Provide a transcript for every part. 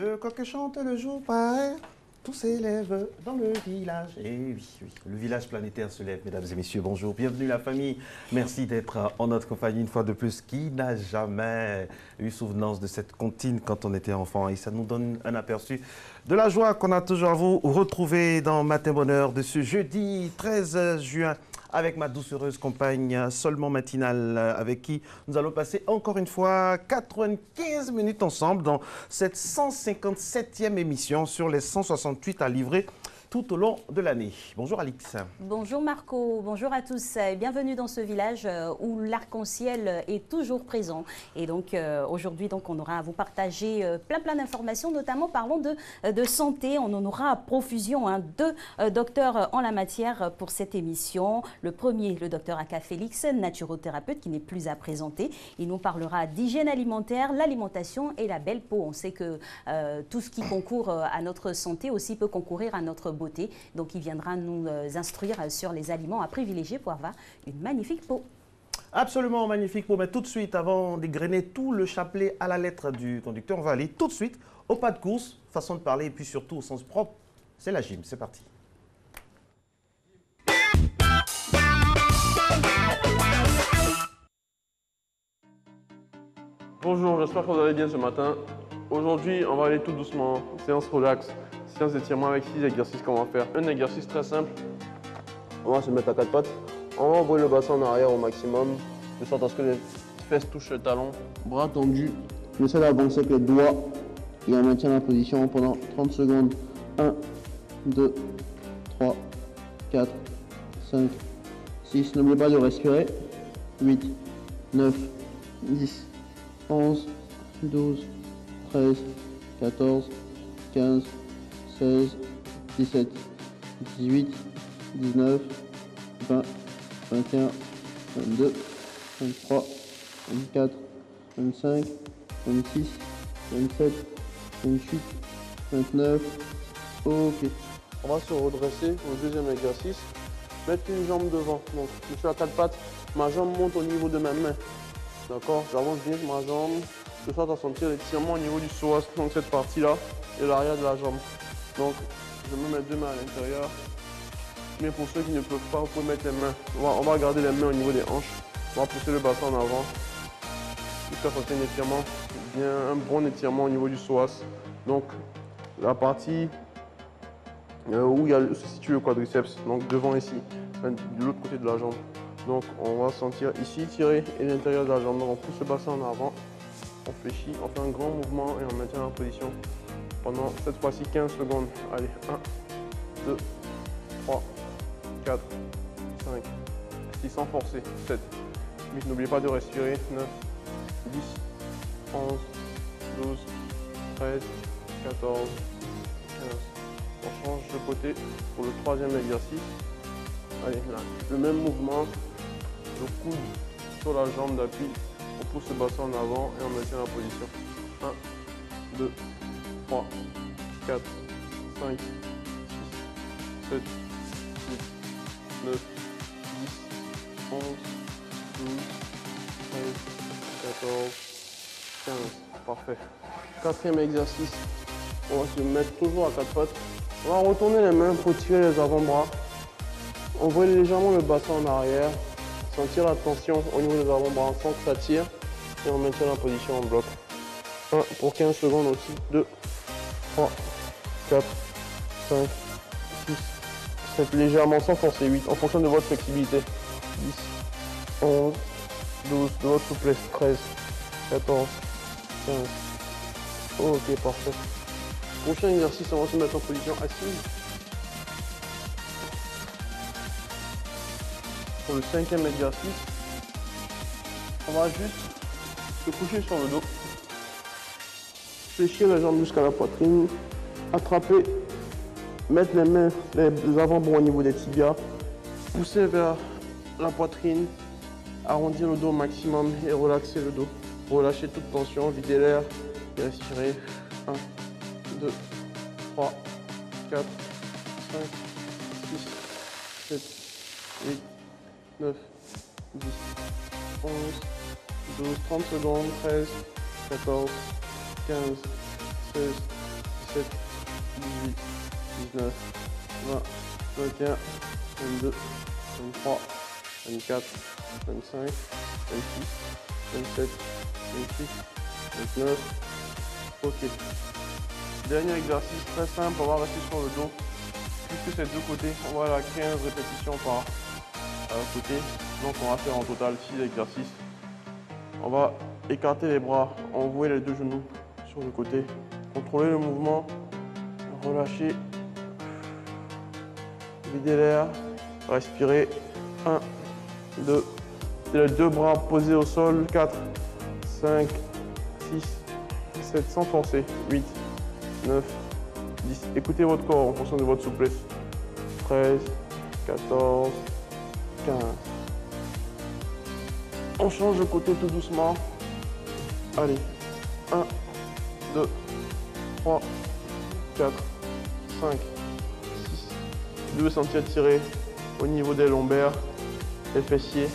Le coq chante le jour paraît, tout s'élève dans le village. Et oui, oui, le village planétaire se lève, mesdames et messieurs, bonjour, bienvenue la famille. Merci d'être en notre compagnie une fois de plus. Qui n'a jamais eu souvenance de cette comptine quand on était enfant? Et ça nous donne un aperçu de la joie qu'on a toujours à vous retrouver dans Matin Bonheur de ce jeudi 13 juin. Avec ma doucereuse compagne Seulement Matinale, avec qui nous allons passer encore une fois 95 minutes ensemble dans cette 157e émission sur les 168 à livrer tout au long de l'année. Bonjour Alix. Bonjour Marco, bonjour à tous et bienvenue dans ce village où l'arc-en-ciel est toujours présent. Et donc aujourd'hui on aura à vous partager plein d'informations, notamment parlons de santé. On en aura à profusion deux docteurs en la matière pour cette émission. Le premier, le docteur Aka Félix, naturothérapeute qui n'est plus à présenter. Il nous parlera d'hygiène alimentaire, l'alimentation et la belle peau. On sait que tout ce qui concourt à notre santé aussi peut concourir à notre beauté. Donc, il viendra nous instruire sur les aliments à privilégier pour avoir une magnifique peau. Absolument magnifique peau. Mais tout de suite, avant d'égrener tout le chapelet à la lettre du conducteur, on va aller tout de suite au pas de course, façon de parler, et puis surtout au sens propre. C'est la gym. C'est parti. Bonjour, j'espère que vous allez bien ce matin. Aujourd'hui, on va aller tout doucement, séance relax. Séance d'étirement avec 6 exercices qu'on va faire. Un exercice très simple. On va se mettre à 4 pattes. On va ouvrir le bassin en arrière au maximum, de sorte à ce que les fesses touchent le talon. Bras tendus. On essaie d'avancer avec les doigts et on maintient la position pendant 30 secondes. 1, 2, 3, 4, 5, 6. N'oubliez pas de respirer. 8, 9, 10, 11, 12, 13, 14, 15, 16, 17, 18, 19, 20, 21, 22, 23, 24, 25, 26, 27, 28, 29. Ok. On va se redresser au deuxième exercice. Mettre une jambe devant. Donc, je suis à 4 pattes. Ma jambe monte au niveau de ma main. D'accord? J'avance bien ma jambe. De sorte à sentir l'étirement au niveau du psoas. Donc, cette partie-là et l'arrière de la jambe. Donc, je me mets deux mains à l'intérieur. Mais pour ceux qui ne peuvent pas, vous pouvez mettre les mains. On va garder les mains au niveau des hanches. On va pousser le bassin en avant. Jusqu'à sentir un étirement, bien un bon étirement au niveau du psoas. Donc, la partie où se situe le quadriceps, donc devant ici, de l'autre côté de la jambe. Donc, on va sentir ici tirer et l'intérieur de la jambe. Donc, on pousse le bassin en avant. On fléchit, on fait un grand mouvement et on maintient la position pendant cette fois-ci 15 secondes. Allez, 1, 2, 3, 4, 5, 6 sans forcer, 7, 8, n'oubliez pas de respirer, 9, 10, 11, 12, 13, 14, 15. On change de côté pour le troisième exercice. Allez, là, le même mouvement, le coude sur la jambe d'appui. On pousse le bassin en avant et on maintient la position. 1, 2, 3, 4, 5, 6, 7, 8, 9, 10, 11, 12, 13, 14, 15. Parfait. Quatrième exercice. On va se mettre toujours à 4 pattes. On va retourner les mains pour tirer les avant-bras. Envoyer légèrement le bassin en arrière. Sentir la tension au niveau des avant-bras sans que ça tire. Et on maintient la position en bloc. 1 pour 15 secondes aussi. 2, 3, 4, 5, 6, 7. Légèrement sans forcer. 8 en fonction de votre flexibilité. 10, 11, 12 de votre souplesse. 13, 14, 15. Ok, parfait. Prochain exercice, on va se mettre en position assise. Pour le cinquième exercice, on va juste se coucher sur le dos. Fléchir les jambes jusqu'à la poitrine. Attraper, mettre les mains, les avant-bras au niveau des tibias. Pousser vers la poitrine. Arrondir le dos au maximum et relaxer le dos. Relâcher toute tension, vider l'air et respirer. 1, 2, 3, 4, 5, 6, 7, 8, 9, 10, 11, 12, 30 secondes, 13, 14, 15, 16, 17, 18, 19, 20, 21, 22, 23, 24, 25, 26, 27, 28, 29. Ok. Dernier exercice très simple, on va rester sur le dos. Puisque c'est de deux côtés, on va aller à 15 répétitions par côté. Donc on va faire en total 6 exercices. On va écarter les bras, envoyer les deux genoux sur le côté. Contrôler le mouvement, relâcher, vider l'air, respirer. 1, 2, les deux bras posés au sol. 4, 5, 6, 7, sans forcer. 8, 9, 10. Écoutez votre corps en fonction de votre souplesse. 13, 14, 15. On change de côté tout doucement. Allez. 1, 2, 3, 4, 5, 6. Vous devez sentir tirer au niveau des lombaires, des fessiers.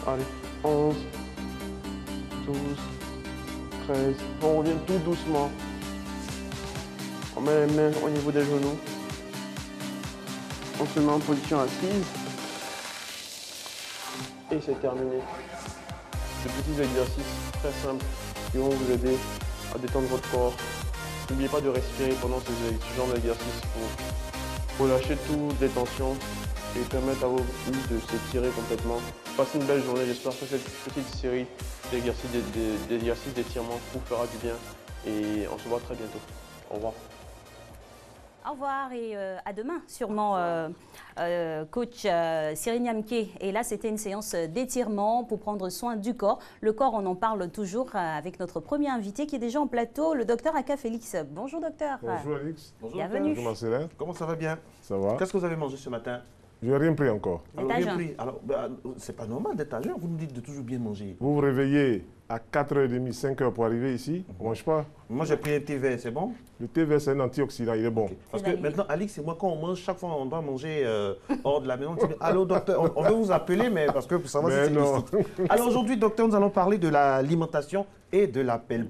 Allez. 11, 12, 13. On revient tout doucement. On met les mains au niveau des genoux. On se met en position assise. Et c'est terminé. De petits exercices très simples qui vont vous aider à détendre votre corps. N'oubliez pas de respirer pendant ce genre d'exercice pour relâcher toute détention et permettre à vos muscles de s'étirer complètement. Passez une belle journée. J'espère que cette petite série d'exercices d'étirement vous fera du bien. Et on se voit très bientôt. Au revoir. Au revoir et à demain, sûrement, coach Cyril Niamké. Et là, c'était une séance d'étirement pour prendre soin du corps. Le corps, on en parle toujours avec notre premier invité qui est déjà en plateau, le docteur Aka Félix. Bonjour, docteur. Bonjour, Alix. Bonjour, bienvenue. Bonjour, Marcelin. Comment ça va bien? Ça va? Qu'est-ce que vous avez mangé ce matin? Je n'ai rien pris encore. Vous êtes à jeun. Alors, c'est pas normal d'être à jeun. Vous nous dites de toujours bien manger. Vous vous réveillez à 4h30, 5h pour arriver ici. On ne mange pas. Moi, j'ai pris un thé vert, c'est bon? Le thé vert, c'est un antioxydant, il est bon. Okay. Parce C'est que validé. maintenant, Alix et moi, quand on mange, chaque fois, on doit manger hors de la maison. On dit, allô, docteur, on veut vous appeler, mais parce que pour savoir Mais si c'est non. illicite. Alors aujourd'hui, docteur, nous allons parler de l'alimentation et de la belle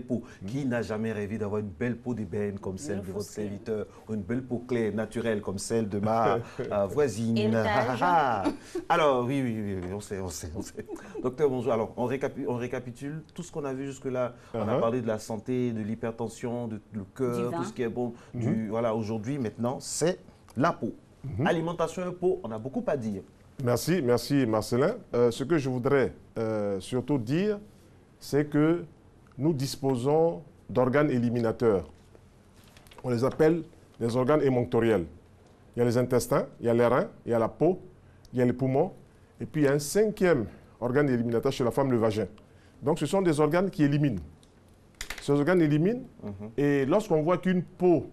peau. Qui n'a jamais rêvé d'avoir une belle peau d'ébène comme celle de votre serviteur, ou une belle peau claire, naturelle comme celle de ma voisine? Héritage. Alors, oui, on sait. Docteur, bonjour. Alors, on récapitule tout ce qu'on a vu jusque-là. On a parlé de la santé, de l'hypertension, du cœur, tout ce qui est bon. Voilà, aujourd'hui, maintenant, c'est la peau. Alimentation et peau, on a beaucoup à dire. Merci Marcelin. Ce que je voudrais surtout dire, c'est que nous disposons d'organes éliminateurs. On les appelle les organes émonctoriels. Il y a les intestins, il y a les reins, il y a la peau, il y a les poumons, et puis il y a un 5e organe éliminateur chez la femme, le vagin. Donc ce sont des organes qui éliminent. Ces organes éliminent, et lorsqu'on voit qu'une peau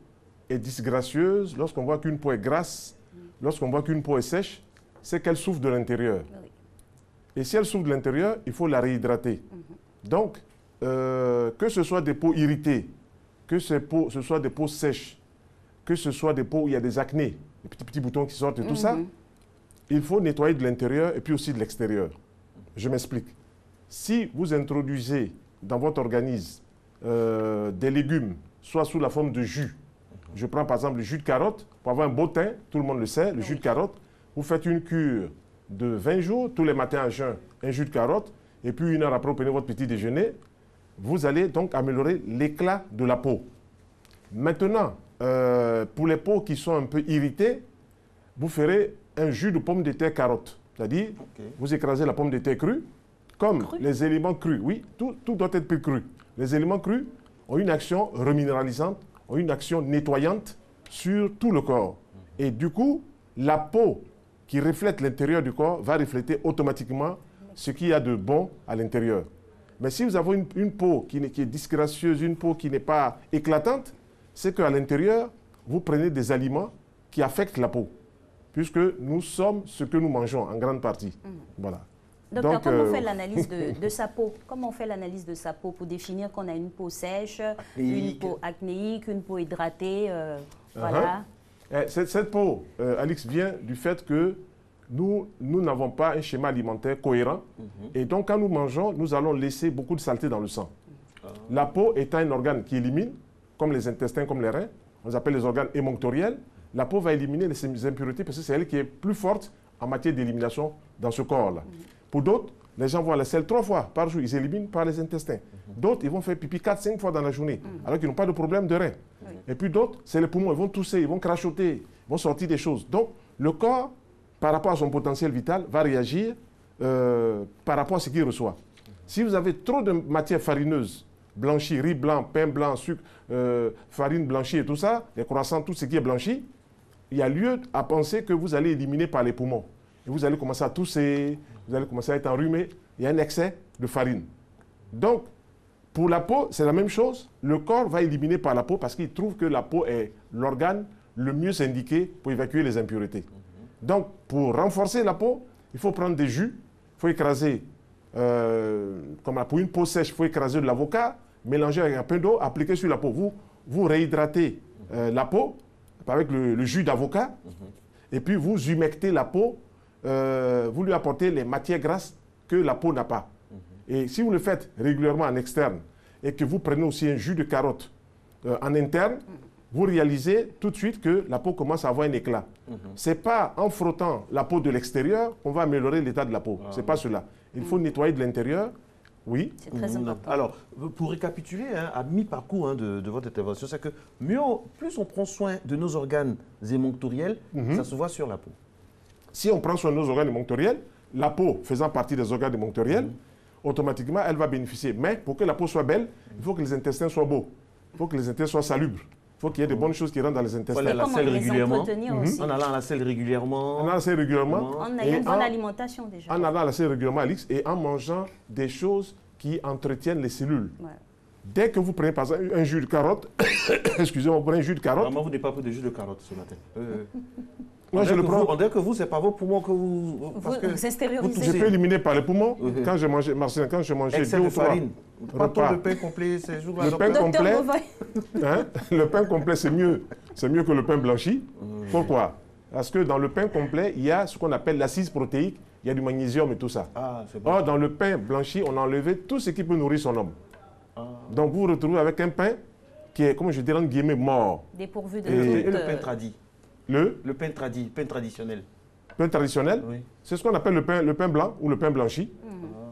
est disgracieuse, lorsqu'on voit qu'une peau est grasse, lorsqu'on voit qu'une peau est sèche, c'est qu'elle souffre de l'intérieur. Oui. Et si elle souffre de l'intérieur, il faut la réhydrater. Donc, que ce soit des peaux irritées, que ce soit des peaux sèches, que ce soit des peaux où il y a des acnés, des petits boutons qui sortent et tout ça, il faut nettoyer de l'intérieur et puis aussi de l'extérieur. Je m'explique. Si vous introduisez dans votre organisme des légumes, soit sous la forme de jus, je prends par exemple le jus de carotte, pour avoir un beau teint, tout le monde le sait, le jus de carotte, vous faites une cure de 20 jours, tous les matins à jeun, un jus de carotte, et puis 1 heure après, vous prenez votre petit déjeuner, vous allez donc améliorer l'éclat de la peau. Maintenant, pour les peaux qui sont un peu irritées, vous ferez un jus de pomme de terre carotte. C'est-à-dire, vous écrasez la pomme de terre crue, comme les éléments crus. Oui, tout doit être plus cru. Les éléments crus ont une action reminéralisante, ont une action nettoyante sur tout le corps. Et du coup, la peau qui reflète l'intérieur du corps va refléter automatiquement ce qu'il y a de bon à l'intérieur. Mais si vous avez une peau qui est disgracieuse, une peau qui n'est pas éclatante, c'est qu'à l'intérieur, vous prenez des aliments qui affectent la peau, puisque nous sommes ce que nous mangeons en grande partie. Voilà. Docteur, Donc, comment on fait l'analyse de sa peau? Comment on fait l'analyse de sa peau pour définir qu'on a une peau sèche, une peau acnéique, une peau hydratée, voilà. Cette peau, Alix, vient du fait que nous n'avons pas un schéma alimentaire cohérent. Et donc, quand nous mangeons, nous allons laisser beaucoup de saleté dans le sang. La peau étant un organe qui élimine, comme les intestins, comme les reins, on les appelle les organes émonctoriels, la peau va éliminer les impuretés parce que c'est elle qui est plus forte en matière d'élimination dans ce corps-là. Pour d'autres, les gens vont à la selle 3 fois par jour, ils éliminent par les intestins. D'autres, ils vont faire pipi 4-5 fois dans la journée, alors qu'ils n'ont pas de problème de rein. Et puis d'autres, c'est les poumons, ils vont tousser, ils vont crachoter, ils vont sortir des choses. Donc, le corps, par rapport à son potentiel vital, va réagir par rapport à ce qu'il reçoit. Si vous avez trop de matière farineuse, blanchie, riz blanc, pain blanc, sucre, farine blanchie et tout ça, les croissants, tout ce qui est blanchi, il y a lieu à penser que vous allez éliminer par les poumons. Et vous allez commencer à tousser, vous allez commencer à être enrhumé. Il y a un excès de farine. Donc, pour la peau, c'est la même chose. Le corps va éliminer par la peau parce qu'il trouve que la peau est l'organe le mieux indiqué pour évacuer les impuretés. Donc, pour renforcer la peau, il faut prendre des jus, il faut écraser, comme pour une peau sèche, il faut écraser de l'avocat, mélanger avec un peu d'eau, appliquer sur la peau. Vous réhydratez la peau avec le jus d'avocat, et puis vous humectez la peau, vous lui apportez les matières grasses que la peau n'a pas. Et si vous le faites régulièrement en externe, et que vous prenez aussi un jus de carotte en interne, vous réalisez tout de suite que la peau commence à avoir un éclat. Ce n'est pas en frottant la peau de l'extérieur qu'on va améliorer l'état de la peau. Ce n'est pas cela. Il faut nettoyer de l'intérieur. Oui. C'est très important. Alors, pour récapituler, à mi-parcours de votre intervention, c'est que plus on prend soin de nos organes émonctoriels, ça se voit sur la peau. Si on prend soin de nos organes émonctoriels, la peau faisant partie des organes émonctoriels, automatiquement, elle va bénéficier. Mais pour que la peau soit belle, il faut que les intestins soient beaux. Il faut que les intestins soient salubres. Il faut qu'il y ait de bonnes choses qui rentrent dans les intestins. Voilà, la selle régulièrement. Aussi. En allant à la selle régulièrement. En allant à la selle régulièrement. En ayant une bonne alimentation déjà. En allant à la selle régulièrement, Alix, et en mangeant des choses qui entretiennent les cellules. Ouais. Dès que vous prenez par exemple un jus de carotte, excusez-moi, vous prenez un jus de carotte. Vraiment, vous n'avez pas pris de jus de carotte ce matin. Moi, je le prends. On dirait que vous, ce n'est pas vos poumons que vous... Vous extériorisez. Je peux éliminer par les poumons. Quand j'ai mangé, Marcel, quand j'ai mangé 2 ou 3 repas. Le pain complet, ces jours-là. Le pain complet, le pain complet, c'est mieux que le pain blanchi. Pourquoi? Parce que dans le pain complet, il y a ce qu'on appelle l'acide protéique, il y a du magnésium et tout ça. Or, dans le pain blanchi, on a enlevé tout ce qui peut nourrir son homme. Donc, vous vous retrouvez avec un pain qui est, comme je dirais, en guillemets, mort. Dépourvu de et le pain tradit. Le pain traditionnel. Pain traditionnel, oui. C'est ce qu'on appelle le pain blanc ou le pain blanchi,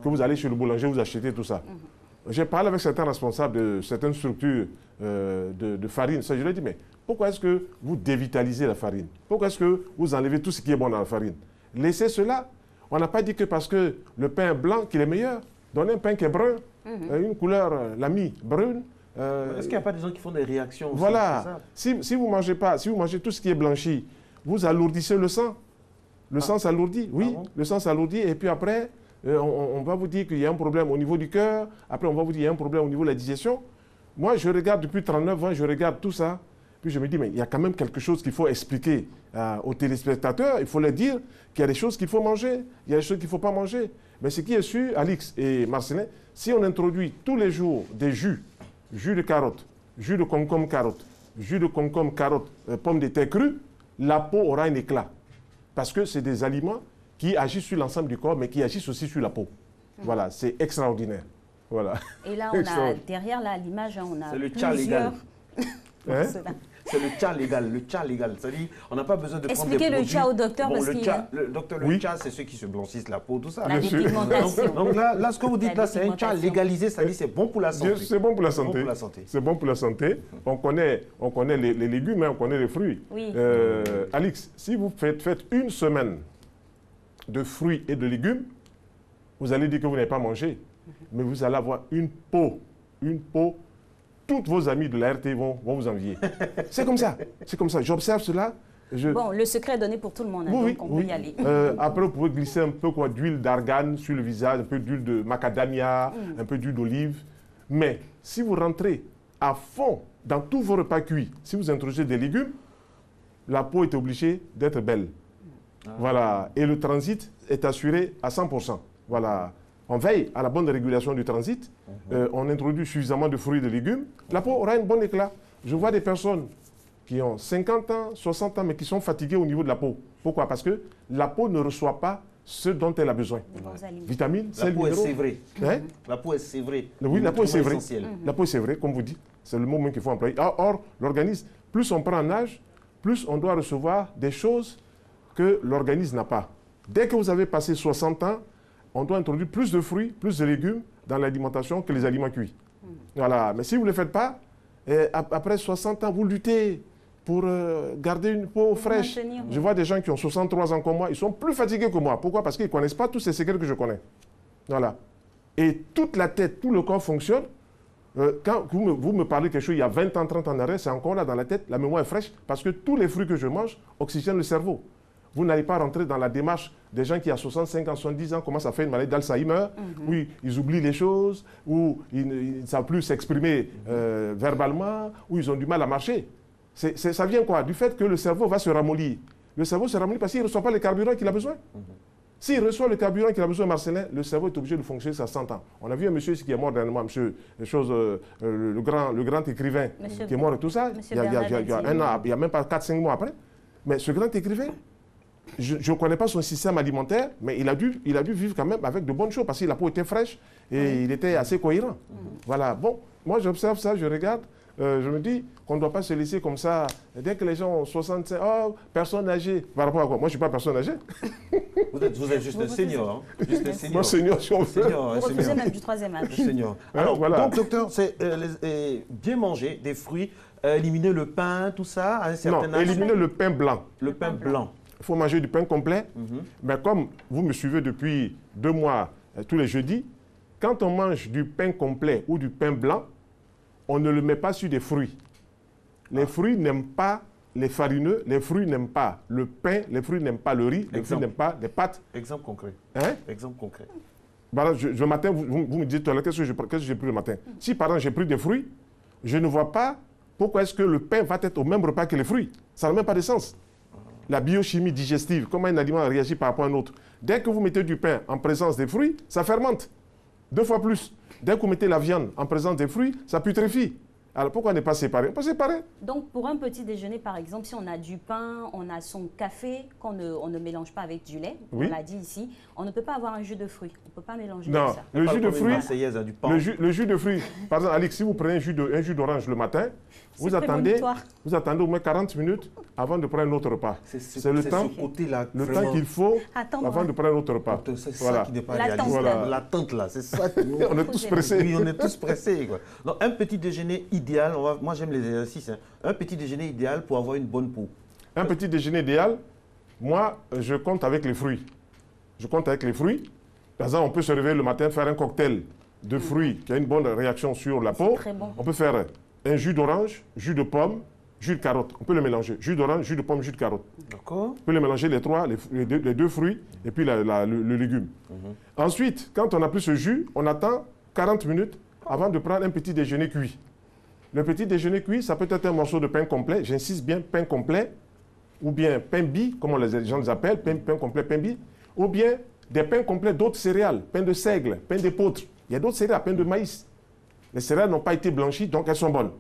que vous allez chez le boulanger, vous achetez tout ça. J'ai parlé avec certains responsables de certaines structures de farine. Ça, je leur ai dit, mais pourquoi est-ce que vous dévitalisez la farine? Pourquoi est-ce que vous enlevez tout ce qui est bon dans la farine? Laissez cela. On n'a pas dit que parce que le pain blanc qu'il est meilleur. Donnez un pain qui est brun, une couleur, l'ami, brune. Est-ce qu'il n'y a pas des gens qui font des réactions aussi? Voilà. Si vous mangez pas, si vous mangez tout ce qui est blanchi, vous alourdissez le sang. Le sang s'alourdit, oui. Le sang s'alourdit et puis après, on va vous dire qu'il y a un problème au niveau du cœur. Après, on va vous dire qu'il y a un problème au niveau de la digestion. Moi, je regarde depuis 39 ans, je regarde tout ça. Puis je me dis, mais il y a quand même quelque chose qu'il faut expliquer aux téléspectateurs. Il faut leur dire qu'il y a des choses qu'il faut manger, il y a des choses qu'il ne faut pas manger. Mais ce qui est sûr, Alix et Marcelin, si on introduit tous les jours des jus de carotte, jus de concombre carotte, jus de concombre carotte, pommes de terre crues, la peau aura un éclat. Parce que c'est des aliments qui agissent sur l'ensemble du corps, mais qui agissent aussi sur la peau. Voilà, c'est extraordinaire. Voilà. Et là, on a, derrière l'image, on a c'est le tcha légal. C'est le tcha légal. C'est-à-dire, on n'a pas besoin de prendre des produits. Expliquez le tcha au docteur, parce que le tcha, c'est ceux qui se blanchissent la peau, tout ça. La dépigmentation. Donc là, ce que vous dites là, c'est un tcha légalisé, c'est-à-dire c'est bon pour la santé. C'est bon pour la santé. C'est bon pour la santé. On connaît les légumes, on connaît les fruits. Oui. Alix, si vous faites une semaine de fruits et de légumes, vous allez dire que vous n'avez pas mangé, mais vous allez avoir une peau. Toutes vos amis de la RT vont vous envier. C'est comme ça. J'observe cela. Bon, le secret est donné pour tout le monde, donc on peut y aller. Après, vous pouvez glisser un peu d'huile d'argan sur le visage, un peu d'huile de macadamia, un peu d'huile d'olive. Mais si vous rentrez à fond dans tous vos repas cuits, si vous introduisez des légumes, la peau est obligée d'être belle. Voilà. Et le transit est assuré à 100%. Voilà. On veille à la bonne régulation du transit, on introduit suffisamment de fruits et de légumes, la peau aura un bon éclat. Je vois des personnes qui ont 50 ans, 60 ans, mais qui sont fatiguées au niveau de la peau. Pourquoi? Parce que la peau ne reçoit pas ce dont elle a besoin. Vitamines, sels, minéraux. La peau est sévrée. Oui, la peau est sévrée. La peau est sévrée, comme vous dites. C'est le mot même qu'il faut employer. Or, l'organisme, plus on prend en âge, plus on doit recevoir des choses que l'organisme n'a pas. Dès que vous avez passé 60 ans, on doit introduire plus de fruits, plus de légumes dans l'alimentation que les aliments cuits. Voilà. Mais si vous ne le faites pas, après 60 ans, vous luttez pour garder une peau fraîche. Je vois des gens qui ont 63 ans comme moi, ils sont plus fatigués que moi. Pourquoi? Parce qu'ils ne connaissent pas tous ces secrets que je connais. Voilà. Et toute la tête, tout le corps fonctionne. Quand vous me parlez de quelque chose il y a 20 ans, 30 ans en arrière, c'est encore là dans la tête, la mémoire est fraîche, parce que tous les fruits que je mange oxygènent le cerveau. Vous n'allez pas rentrer dans la démarche des gens qui, à 65 ans, 70 ans, commencent à faire une maladie d'Alzheimer, où ils oublient les choses, où ils ne savent plus s'exprimer verbalement, où ils ont du mal à marcher. Ça vient quoi? Du fait que le cerveau va se ramollir. Le cerveau se ramollit parce qu'il ne reçoit pas le carburant qu'il a besoin. S'il reçoit le carburant qu'il a besoin, Marcelin, le cerveau est obligé de fonctionner à 100 ans. On a vu un monsieur ici qui est mort dernièrement, le grand écrivain qui est mort et tout ça, il y a un an, il n'y a même pas 4-5 mois après. Mais ce grand écrivain, je ne connais pas son système alimentaire, mais il a dû vivre quand même avec de bonnes choses parce que la peau était fraîche et il était assez cohérent. Voilà. Bon, moi j'observe ça, je regarde. Je me dis qu'on ne doit pas se laisser comme ça. Dès que les gens ont 65, oh, personne âgée. Par rapport à quoi? Moi, je ne suis pas personne âgée. Vous êtes juste un senior. Hein? Juste un senior. Moi, senior, si on veut. Vous refusez même du 3e âge. Senior. Alors, voilà. Donc, docteur, c'est bien manger des fruits, éliminer le pain, tout ça, à un certain âge. Éliminer le pain blanc. Le pain blanc. Il faut manger du pain complet. Mais comme vous me suivez depuis 2 mois, tous les jeudis, quand on mange du pain complet ou du pain blanc, on ne le met pas sur des fruits. Les fruits n'aiment pas les farineux, les fruits n'aiment pas le pain, les fruits n'aiment pas le riz, les fruits n'aiment pas les pâtes. Exemple concret. Hein? Exemple concret. Voilà, le matin, vous me dites, qu'est-ce que j'ai pris le matin? Si par exemple j'ai pris des fruits, je ne vois pas pourquoi est-ce que le pain va être au même repas que les fruits. Ça n'a même pas de sens. La biochimie digestive, comment un aliment réagit par rapport à un autre. Dès que vous mettez du pain en présence des fruits, ça fermente 2 fois plus. Dès que vous mettez la viande en présence des fruits, ça putréfie. Alors pourquoi ne pas séparer? On peut séparer. Donc pour un petit déjeuner, par exemple, si on a du pain, on a son café, on ne mélange pas avec du lait, oui. On l'a dit ici, on ne peut pas avoir un jus de fruits. On ne peut pas mélanger non, tout ça. Le jus de fruits, le jus de fruits, par exemple, Alix, si vous prenez un jus d'orange le matin, vous attendez au moins 40 minutes avant de prendre un autre repas. C'est le temps qu'il faut avant de prendre un autre repas. C'est ça qui n'est pas réaliste. L'attente là, c'est ça. On est tous pressés. Oui, on est tous pressés. Quoi. Donc, un petit déjeuner idéal, moi j'aime les exercices, hein. Un petit déjeuner idéal pour avoir une bonne peau. Un petit déjeuner idéal, moi je compte avec les fruits. Je compte avec les fruits. Par exemple, on peut se réveiller le matin, faire un cocktail de fruits qui a une bonne réaction sur la peau. Bon. On peut faire un jus d'orange, jus de pomme, jus de carotte. On peut le mélanger. Jus d'orange, jus de pomme, jus de carotte. D'accord. On peut les mélanger les deux fruits et puis le légume. Ensuite, quand on a pris ce jus, on attend 40 minutes avant de prendre un petit déjeuner cuit. Le petit déjeuner cuit, ça peut être un morceau de pain complet. J'insiste bien, pain complet. Ou bien pain bi, comme les gens les appellent, pain complet, pain bi. Ou bien des pains complets d'autres céréales, pain de seigle, pain d'épeautre. Il y a d'autres céréales, pain de maïs. Les céréales n'ont pas été blanchies, donc elles sont bonnes.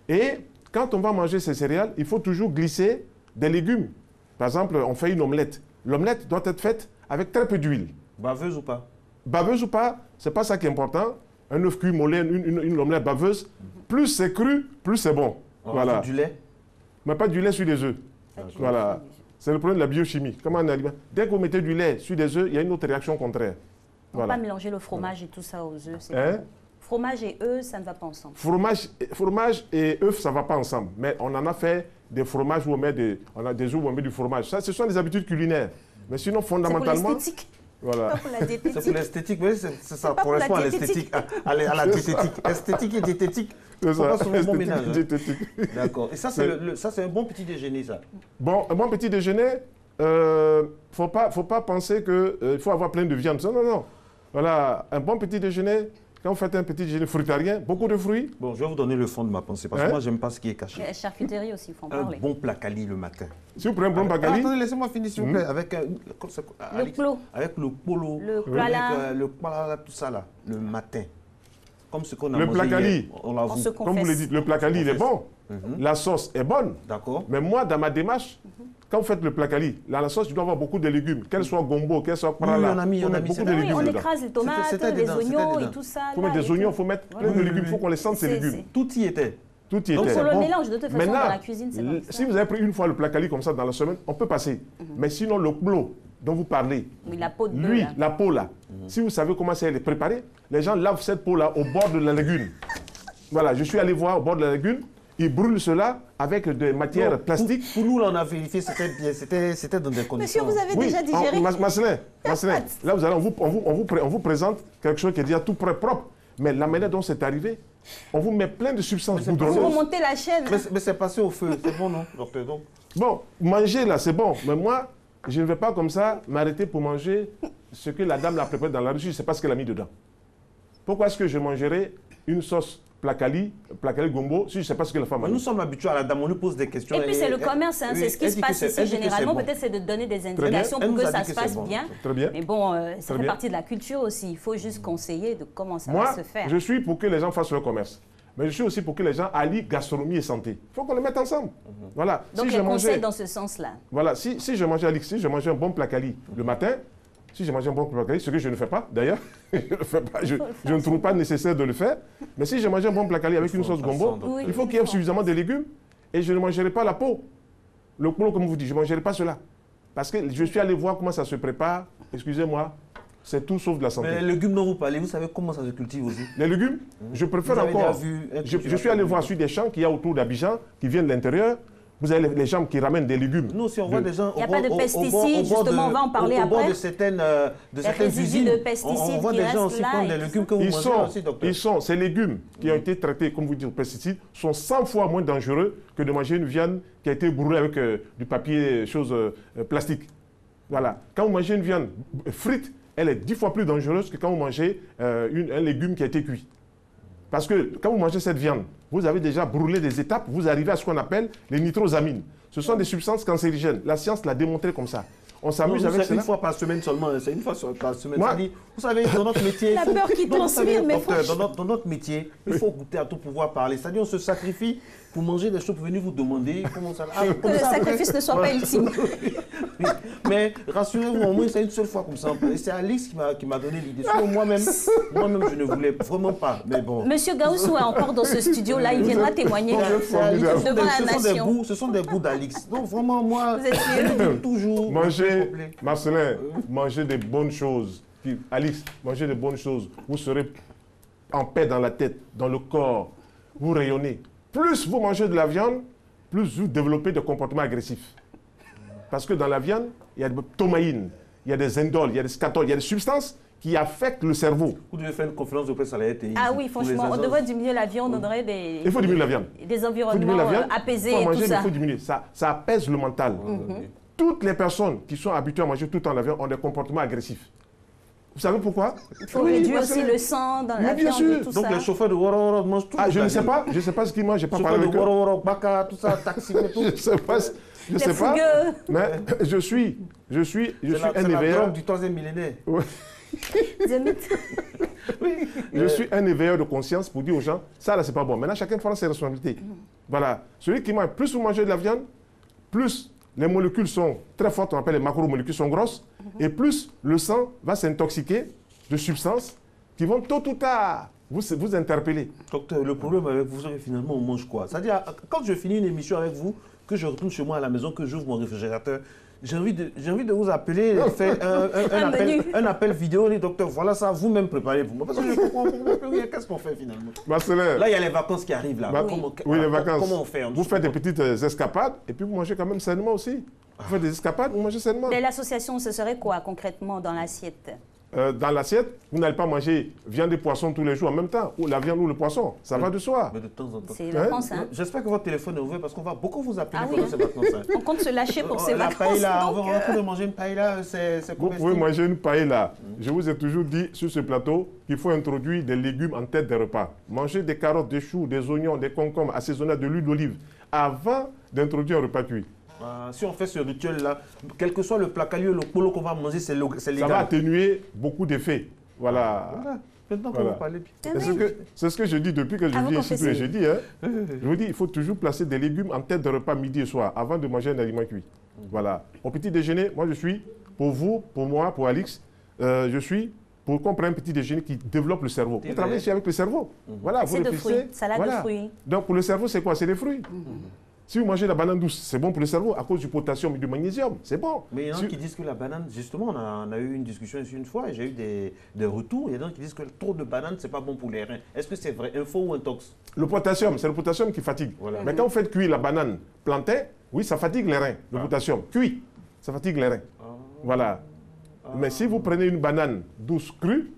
Et quand on va manger ces céréales, il faut toujours glisser des légumes. Par exemple, on fait une omelette. L'omelette doit être faite avec très peu d'huile. Baveuse ou pas? Baveuse ou pas, ce n'est pas ça qui est important. Un œuf cuit mollet, une omelette baveuse, plus c'est cru, plus c'est bon. Voilà. Du lait? Mais pas du lait sur des œufs. Voilà. C'est le problème de la biochimie. Comment un aliment. Dès que vous mettez du lait sur des œufs, il y a une autre réaction contraire. On ne peut pas mélanger le fromage et tout ça aux œufs. Hein? Fromage et œufs, ça ne va pas ensemble. Fromage et œufs, ça ne va pas ensemble. Mais on en a fait des fromages où on met des œufs où on met du fromage. Ça, ce sont des habitudes culinaires. Mais sinon, fondamentalement... C'est pour l'esthétique. Voilà. Pas pour la diététique. C'est pour l'esthétique, oui, ça correspond à l'esthétique, à la diététique. Esthétique et diététique. C'est ça, sur le bon ménage. Diététique. D'accord. Et ça, c'est un bon petit déjeuner, ça. Bon, un bon petit déjeuner, faut pas penser qu'il faut avoir plein de viande. Non, non, non. Voilà, un bon petit déjeuner, quand vous faites un petit déjeuner fruitarien, beaucoup de fruits. Bon, je vais vous donner le fond de ma pensée, parce que moi, j'aime pas ce qui est caché. La charcuterie aussi, il faut en parler. Un bon placali le matin. Si vous prenez un bon placali... Attendez, laissez-moi finir, s'il vous plaît, avec le clos. Avec le polo, le koala, le koala, tout ça là, le matin. comme ce qu'on a Le mangé placali. hier, on l'avoue. On se Comme vous le confesse. dites, le placali, il est bon. La sauce est bonne. D'accord. Mais moi, dans ma démarche, quand vous faites le placali, dans la sauce, tu dois avoir beaucoup de légumes. Qu'elle soit gombo, qu'elle soit prala. on a mis, faut on a mettre mis, beaucoup c'est de vrai. Oui, légumes on dedans. écrase les tomates, C'était les dedans, c'était oignons dedans. et tout ça. Il faut là, mettre des et oignons, il tout. faut mettre plein de Oui, légumes. Il faut qu'on les sente, ces C'est- légumes. Tout y était. Tout y Donc, était. Pour le bon. mélange, de toute façon, Maintenant, dans la cuisine, c'est comme ça. si vous avez pris une fois le placali comme ça dans la semaine, on peut passer. Mais sinon, le plo dont vous parlez, Oui, la peau de bœuf, lui, là. la peau là, si vous savez comment elle est préparée, les gens lavent cette peau là au bord de la lagune. Voilà, je suis allé voir au bord de la lagune, ils brûlent cela avec des matières Non, plastiques. Pour nous, là, on a vérifié, c'était bien, c'était dans des Monsieur, conditions. vous avez déjà digéré. Marcelin, là vous allez, on vous présente quelque chose qui est déjà tout propre. Mais la manière dont c'est arrivé, on vous met plein de substances Vous goudronneuses. remontez la chaîne. Mais c'est passé au feu, c'est bon, non, docteur? Donc, Bon, manger là, c'est bon. Mais moi, je ne vais pas comme ça m'arrêter pour manger ce que la dame l'a préparé dans la rue. Je ne sais pas ce qu'elle a mis dedans. Pourquoi est-ce que je mangerai une sauce placali gombo, si je ne sais pas ce que la femme a nous mis? sommes habitués à la dame, on nous pose des questions. Et puis c'est le commerce, hein, oui, c'est ce qui elle se dit que passe c'est- ici elle dit que c'est généralement. bon. Peut-être c'est de donner des bien. indications Elle pour nous que a ça dit se que c'est passe bon. bien. Très bien. Mais bon, ça Très fait bien. partie de la culture aussi. Il faut juste conseiller de comment ça Moi, va se faire. je suis pour que les gens fassent leur commerce. Mais je suis aussi pour que les gens allient gastronomie et santé. Il faut qu'on les mette ensemble. Voilà. Donc si les je conseils mangeais, dans ce sens-là. voilà, si je mangeais Alix, si je mangeais un bon placali le matin, si je mangeais un bon placali, ce que je ne fais pas d'ailleurs, je ne fais pas, je ne trouve pas nécessaire de le faire, mais si je mangeais un bon placali avec une sauce gombo, Oui, il faut qu'il y ait suffisamment de légumes et je ne mangerai pas la peau. Le polo, comme vous dites, je ne mangerai pas cela. Parce que je suis allé voir comment ça se prépare, excusez-moi, c'est tout sauf de la santé. Mais les légumes dont vous parlez, vous savez comment ça se cultive aussi? Les légumes, je préfère Vous avez encore. déjà vu un Je suis allé voir sur des champs qu'il y a autour d'Abidjan, qui viennent de l'intérieur. Vous avez les gens qui ramènent des légumes. Nous, si on voit des gens. Il n'y a pas de pesticides, justement, on va en parler Au bord après. de certaines résidus usines, de pesticides on voit qui des gens restent aussi là prendre et des tout légumes que vous mangez aussi, docteur. Ces légumes qui ont été traités, comme vous dites, aux pesticides, sont 100 fois moins dangereux que de manger une viande qui a été brûlée avec du papier, plastique. Voilà. Quand vous mangez une viande frite, elle est 10 fois plus dangereuse que quand vous mangez un légume qui a été cuit. Parce que quand vous mangez cette viande, vous avez déjà brûlé des étapes, vous arrivez à ce qu'on appelle les nitrosamines. Ce sont des substances cancérigènes. La science l'a démontré comme ça. On s'amuse avec C'est une cela. fois par semaine seulement, c'est une fois par semaine. Moi- C'est-à-dire, vous savez, dans notre métier... La peur qui Non, vous savez, transpire, mais docteur, dans notre métier, il faut goûter à tout pouvoir parler. C'est-à-dire, on se sacrifie pour manger des choses, pour venir vous demander comment ça... Ah, Que le sacrifice ne soit pas ultime. Oui. Mais rassurez-vous, au moins c'est une seule fois comme ça. Et c'est Alix qui m'a donné l'idée. Sinon, moi-même, je ne voulais vraiment pas. Mais bon. Monsieur Gaussou est encore dans ce studio-là, il viendra témoigner C'est Alix, devant la nation. ce sont des goûts d'Alix. Donc vraiment, moi, Vous êtes sûr? je le dis toujours. Mangez, Marcelin, mangez des bonnes choses. Puis, Alix, mangez des bonnes choses. Vous serez en paix dans la tête, dans le corps. Vous rayonnez. Plus vous mangez de la viande, plus vous développez des comportements agressifs. Parce que dans la viande, il y a des tomaïnes, il y a des indoles, il y a des scatoles, il y a des substances qui affectent le cerveau. Vous devez faire une conférence de presse à la RTI. Ah oui, pour les franchement, on agences. devrait diminuer la viande, on aurait des, Il faut diminuer la viande. des Il faut diminuer environnements la viande. apaisés Il faut et manger, tout mais il ça. faut diminuer. Ça apaise le mental. Toutes les personnes qui sont habituées à manger tout le temps la viande ont des comportements agressifs. Vous savez pourquoi? Il faut réduire aussi le sang dans la Oui, bien viande sûr. et tout Donc ça. les chauffeurs de Woro mangent tout. Ah, je ne sais pas. Je ne sais pas ce qu'ils mangent. Je n'ai pas parlé Chauffeurs de avec eux. Woro, Baka, tout ça, taxi, tout. Je ne sais pas. Je Les sais pas. fougueux. Mais je suis C'est un la éveilleur. drogue du 3e millénaire. Je suis un éveilleur de conscience pour dire aux gens, ça là c'est pas bon. Maintenant chacun prend ses responsabilités. Voilà. Celui qui mange, plus vous mangez de la viande, plus les molécules sont très fortes, on appelle les macromolécules sont grosses, et plus le sang va s'intoxiquer de substances qui vont tôt ou tard vous interpeller. Docteur, le problème avec vous, c'est que finalement, on mange quoi? C'est-à-dire, quand je finis une émission avec vous, que je retourne chez moi à la maison, que j'ouvre mon réfrigérateur, j'ai envie de vous appeler, faire un appel vidéo, les docteurs, voilà ça, vous-même préparez pour moi. Parce que je comprends plus, qu'est-ce qu'on fait finalement? Marcelin, Là, il y a les vacances qui arrivent là. oui, les vacances. Comment on fait? Vous faites des petites escapades et puis vous mangez quand même sainement aussi. Vous faites des escapades, vous mangez sainement. Mais l'association, ce serait quoi concrètement dans l'assiette? Dans l'assiette, vous n'allez pas manger viande et poisson tous les jours en même temps, ou la viande ou le poisson, ça va de soi. Mais de temps en temps. C'est les vacances, hein? J'espère que votre téléphone est ouvert parce qu'on va beaucoup vous appeler Ah oui, pendant hein. ces vacances. On compte se lâcher pour ces La vacances. paella, donc, on va pouvez manger une paella, c'est Vous comestible. pouvez manger une paella. Je vous ai toujours dit sur ce plateau qu'il faut introduire des légumes en tête des repas. Manger des carottes, des choux, des oignons, des concombres assaisonnés de l'huile d'olive avant d'introduire un repas cuit. Si on fait ce rituel-là, quel que soit le placali ou le polo qu'on va manger, c'est légal. Ça va atténuer beaucoup d'effets. Voilà. Maintenant qu'on Voilà. va parler. C'est ce que je dis depuis que je vous viens ici tous les confessez. jeudis. Hein. Je vous dis, il faut toujours placer des légumes en tête de repas midi et soir, avant de manger un aliment cuit. Voilà. Au petit déjeuner, moi je suis, pour vous, pour moi, pour Alix, je suis pour qu'on prenne un petit déjeuner qui développe le cerveau. Vous travaillez ici avec le cerveau. Voilà, vous C'est de réfléchissez. fruits, salade Voilà. de fruits. Donc pour le cerveau, c'est quoi? C'est des fruits. Si vous mangez la banane douce, c'est bon pour le cerveau à cause du potassium et du magnésium. C'est bon. Mais il y en a Si- qui disent que la banane, justement, on a eu une discussion ici une fois et j'ai eu des retours. Il y a des gens qui disent que trop de banane, c'est pas bon pour les reins. Est-ce que c'est vrai, un faux ou un tox? Le potassium, c'est le potassium qui fatigue. Voilà. Mais quand vous faites cuire la banane plantain, oui, ça fatigue les reins, le potassium. Cuit, ça fatigue les reins. Voilà. Mais si vous prenez une banane douce crue,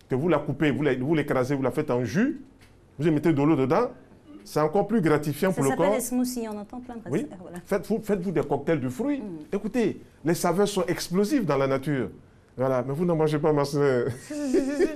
que vous la coupez, vous l'écrasez, vous la faites en jus, vous y mettez de l'eau dedans, c'est encore plus gratifiant Ça pour le s'appelle corps. des smoothies, on entend plein de Oui. recettes. Voilà. Faites-vous des cocktails de fruits. Écoutez, les saveurs sont explosives dans la nature. Voilà, mais vous n'en mangez pas, ma soeur.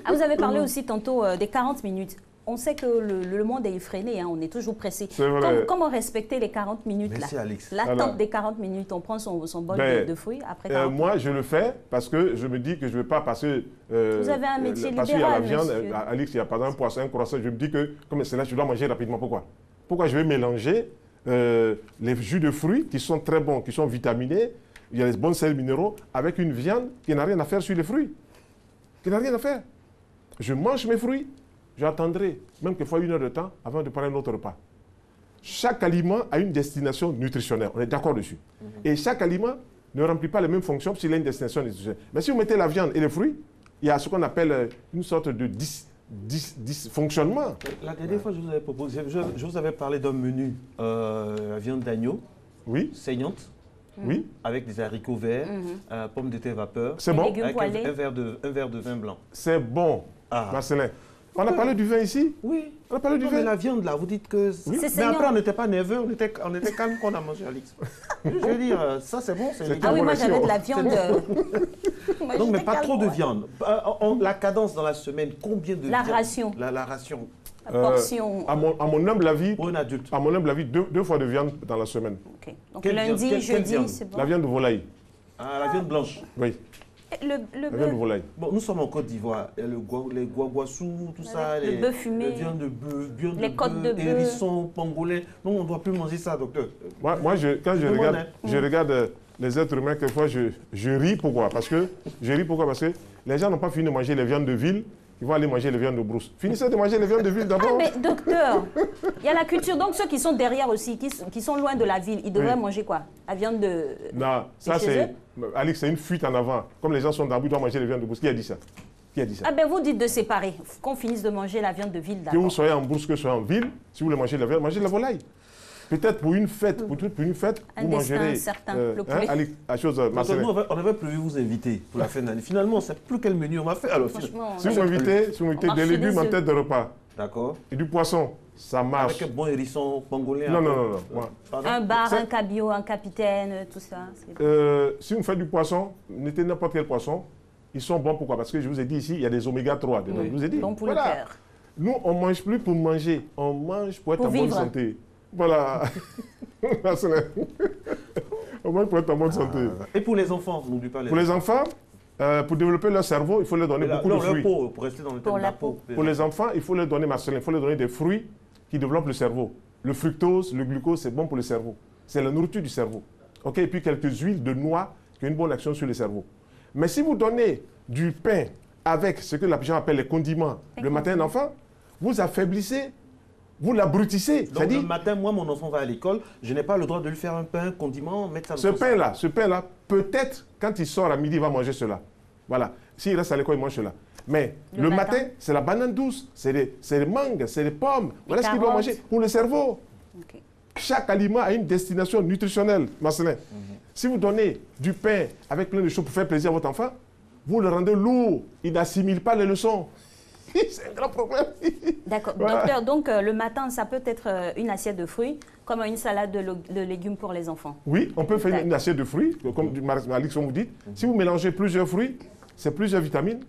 Ah, vous avez parlé aussi tantôt des 40 minutes. On sait que le monde est effréné, hein, on est toujours pressé. C'est vrai. Comment respecter les 40 minutes Merci, là? Alex. L'attente Voilà. des 40 minutes, on prend son bol Ben, de fruits après 40 Moi, je le fais parce que je me dis que je ne vais pas passer. Vous avez un métier parce qu'il y a la libéral, viande, monsieur. Alix, il y a par exemple un poisson, un croissant. Je me dis que, comme c'est là, je dois manger rapidement. Pourquoi? Pourquoi je vais mélanger les jus de fruits qui sont très bons, qui sont vitaminés, il y a les bons sels minéraux, avec une viande qui n'a rien à faire sur les fruits. Qui n'a rien à faire. Je mange mes fruits, j'attendrai même quelquefois 1 heure de temps avant de prendre un autre repas. Chaque aliment a une destination nutritionnelle, on est d'accord dessus. Et chaque aliment ne remplit pas les mêmes fonctions s'il a une destination nutritionnelle. Mais si vous mettez la viande et les fruits, il y a ce qu'on appelle une sorte de dysfonctionnement. La dernière fois, je vous avais proposé, je vous avais parlé d'un menu, la viande d'agneau, Oui, saignante, oui, avec des haricots verts, pommes de terre vapeur, c'est Les bon, légumes. avec poêlés. un verre de vin blanc. c'est bon, Ah. Marcelin. On a parlé du vin ici. Oui. On a parlé du Non, mais vin. la viande, là, vous dites que... C'est Mais saignant. après, on n'était pas nerveux, on était calme quand on a mangé, Alix. Je veux dire, ça, c'est bon, c'est C'est légal. Ah oui, moi relation. j'avais de la viande. Moi, Donc, mais j'étais pas calme, trop de ouais. viande. La cadence dans la semaine, combien de La viande? ration. La ration. La portion. À mon humble avis, Pour un adulte. à mon humble avis, deux fois de viande dans la semaine. Ok. Donc Quelle lundi, viande? Quelle viande? jeudi, c'est bon. La viande de volaille. Ah, la viande blanche. Oui, Et Le la viande de bœuf. volaille. Bon, nous sommes en Côte d'Ivoire. Et les guaguassou, tout ça. Avec le les, bœuf fumé. Les viandes de bœuf, viande Les côtes de bœuf. hérissons, pangolins. Non, on ne doit plus manger ça, docteur. Moi, quand je demande, regarde, hein. je regarde les êtres humains, quelquefois, je ris. Pourquoi? Parce que les gens n'ont pas fini de manger les viandes de ville, ils vont aller manger les viandes de brousse. Finissez de manger les viandes de ville Ah, d'abord. mais docteur, il y a la culture. Donc ceux qui sont derrière aussi, qui sont loin de la ville, ils devraient Oui. manger quoi? La viande de. Non, ça chez c'est... Alix, c'est une fuite en avant. Comme les gens sont dans ils doivent manger les viandes de brousse. Qui a dit ça? Qui a dit ça? Ah ben vous dites de séparer, qu'on finisse de manger la viande de ville Que vous d'abord. soyez en brousse, que vous soyez en ville, si vous voulez manger la viande, mangez de la volaille. Peut-être pour une fête, pour une fête, Un vous destin mangerez... certain, le poulet. Alix, la chose, Parce que Marcelin. nous, on avait prévu vous inviter pour la fin d'année. Finalement, on ne sait plus quel menu on va faire. Alors, Franchement, Si vous m'invitez On des marche légumes des en œufs. tête de repas d'accord. et du poisson, ça marche. Avec un bon hérisson pangolin. Non, après. non, non, non. Moi, Pardon? un bar, Ça- un cabillaud, un capitaine, tout ça. c'est- si vous faites du poisson, mettez n'importe quel poisson. Ils sont bons, pourquoi? Parce que je vous ai dit ici, il y a des oméga 3 dedans. Je vous ai dit. Bon pour Voilà. le cœur. Nous, on ne mange plus pour manger. On mange pour être Pour en bonne vivre. santé. Voilà. Marcelin. On mange pour être en bonne santé. Et pour les enfants, n'oublie pas les Pour les enfants, pour développer leur cerveau, il faut leur donner beaucoup de leur fruits. peau, pour rester dans le thème Pour de la la peau. Pour les enfants, il faut leur donner, Marcelin, il faut leur donner des fruits qui développent le cerveau. Le fructose, le glucose, c'est bon pour le cerveau. C'est la nourriture du cerveau. Ok. Et puis quelques huiles de noix qui ont une bonne action sur le cerveau. Mais si vous donnez du pain avec ce que les gens appellent les condiments le matin à un enfant, vous affaiblissez, vous l'abrutissez. Donc C'est-à-dire, le matin, moi, mon enfant va à l'école, je n'ai pas le droit de lui faire un pain, condiment, mettre ça dans ce pain-là, peut-être quand il sort à midi, il va manger cela. Voilà. S'il reste à l'école, il mange cela. Mais Le le matin, matin, c'est la banane douce, c'est les mangues, c'est les pommes. Voilà ce qu'il doit carottes. manger pour le cerveau. Ok. Chaque aliment a une destination nutritionnelle, Marcelin. Si vous donnez du pain avec plein de choses pour faire plaisir à votre enfant, vous le rendez lourd. Il n'assimile pas les leçons. C'est un grand problème. D'accord. Voilà. Docteur, donc le matin, ça peut être une assiette de fruits, comme une salade de légumes pour les enfants. Oui, on peut faire une assiette de fruits, comme Alix, vous dites. Si vous mélangez plusieurs fruits, c'est plusieurs vitamines,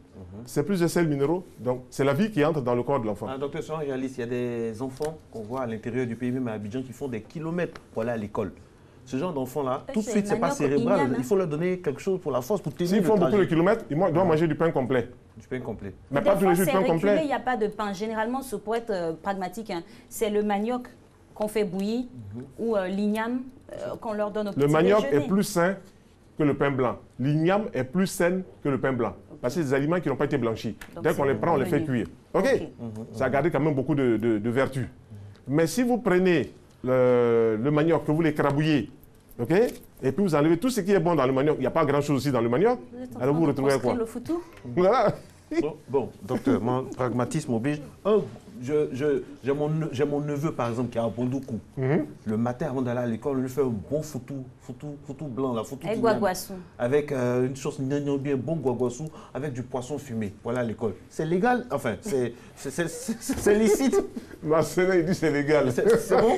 c'est plusieurs sels minéraux. Donc, c'est la vie qui entre dans le corps de l'enfant. Ah, docteur, souvent, réaliste, il y a des enfants qu'on voit à l'intérieur du pays, même à Abidjan, qui font des kilomètres pour aller à l'école. Ce genre d'enfants-là, tout de c'est suite, c'est pas manioc cérébral. igname, hein. Il faut leur donner quelque chose pour la force, pour tenir S'ils le font beaucoup de trajet. kilomètres, ils doivent manger du pain complet. Du pain complet. Mais Des pas tous fois, les jours de c'est pain reculé, complet. il n'y a pas de pain. Généralement, ce pour être pragmatique, hein, c'est le manioc qu'on fait bouillir ou l'igname qu'on leur donne au petit Le manioc déjeuner. est plus sain que le pain blanc. L'igname est plus saine que le pain blanc. Parce que c'est des aliments qui n'ont pas été blanchis. Donc, Dès qu'on c'est les prend, on les fait revenu. cuire. OK, Ok. Ça a gardé quand même beaucoup de vertus. Mais si vous prenez le manioc, que vous l'écrabouillez, OK, et puis vous enlevez tout ce qui est bon dans le manioc, il n'y a pas grand-chose aussi dans le manioc, Vous êtes en alors train vous de retrouvez proscrire quoi? le foutou? Voilà. Bon, docteur, mon pragmatisme oblige. Oh, j'ai mon neveu, par exemple, qui est à Bondoukou. Le matin, avant d'aller à l'école, on lui fait un bon foutou blanc, là, foutou Avec d'igname. guaguassou. Avec une sauce gnagnon bien, bon guaguassou, avec du poisson fumé. Voilà à l'école. C'est légal, enfin, c'est licite. Marcelin, il dit c'est légal. C'est bon,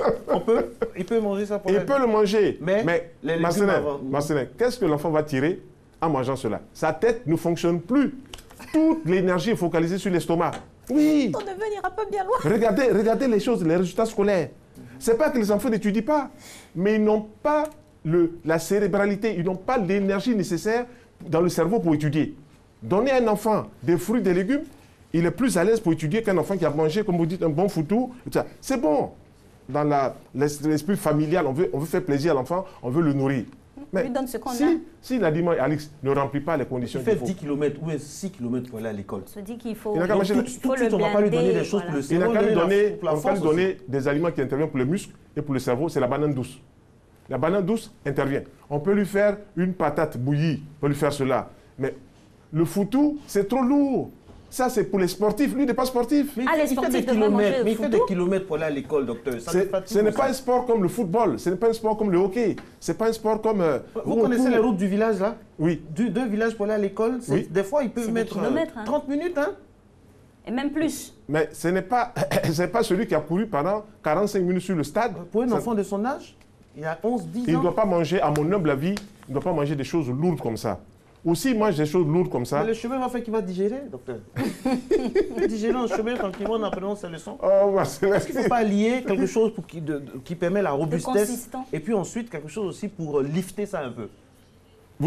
il peut manger ça pour Il elle. peut le manger. Mais les légumes Marcelin, avant. Marcelin, qu'est-ce que l'enfant va tirer en mangeant cela? Sa tête ne fonctionne plus. Toute l'énergie est focalisée sur l'estomac. Oui. Ton neveu n'ira pas bien loin. Regardez les choses, les résultats scolaires. Ce n'est pas que les enfants n'étudient pas, mais ils n'ont pas la cérébralité, ils n'ont pas l'énergie nécessaire dans le cerveau pour étudier. Donnez à un enfant des fruits, des légumes, il est plus à l'aise pour étudier qu'un enfant qui a mangé, comme vous dites, un bon foutou. C'est bon. Dans l'esprit familial, on veut faire plaisir à l'enfant, on veut le nourrir. Mais Lui donne ce qu'on a. si l'aliment, Alix, ne remplit pas les conditions Il qu'il fait faut, 10 km ou 6 km pour aller à l'école. On se dit qu'il faut, Il n'a qu'à manger Tout de faut suite, le on ne va pas lui donner blinder, des choses pour le voilà. il n'a cerveau. qu'à lui donner, la on va lui force donner des aliments qui interviennent pour les muscles et pour le cerveau, c'est la banane douce. La banane douce intervient. On peut lui faire une patate bouillie, on peut lui faire cela. Mais le foutou, c'est trop lourd. Ça, c'est pour les sportifs. Lui, il n'est pas sportif. Mais Ah, les il fait sportifs des devraient manger kilomètres, mais il fait des foutou. kilomètres pour aller à l'école, docteur. Ça le fatigue, Ce n'est ça. pas un sport comme le football, ce n'est pas un sport comme le hockey, ce n'est pas un sport comme... Vous connaissez les routes du village, là? Oui. Deux villages pour aller à l'école. Oui. Des fois, ils peuvent C'est des mettre kilomètres, hein. 30 minutes, hein? Et même plus. Mais ce n'est pas, c'est pas celui qui a couru pendant 45 minutes sur le stade. Pour un Ça- enfant de son âge, il a 11, 10 Il ne ans. doit pas manger, à mon humble avis, il ne doit pas manger des choses lourdes comme ça. Aussi, il mange des choses lourdes comme ça. Mais le chemin va faire qu'il va digérer, docteur. Il va digérer en chemin tranquillement en apprenant ses leçons. Oh, Marcelin. Est-ce qu'il ne faut pas lier quelque chose qui permet la robustesse consistant. et puis ensuite quelque chose aussi pour lifter ça un peu?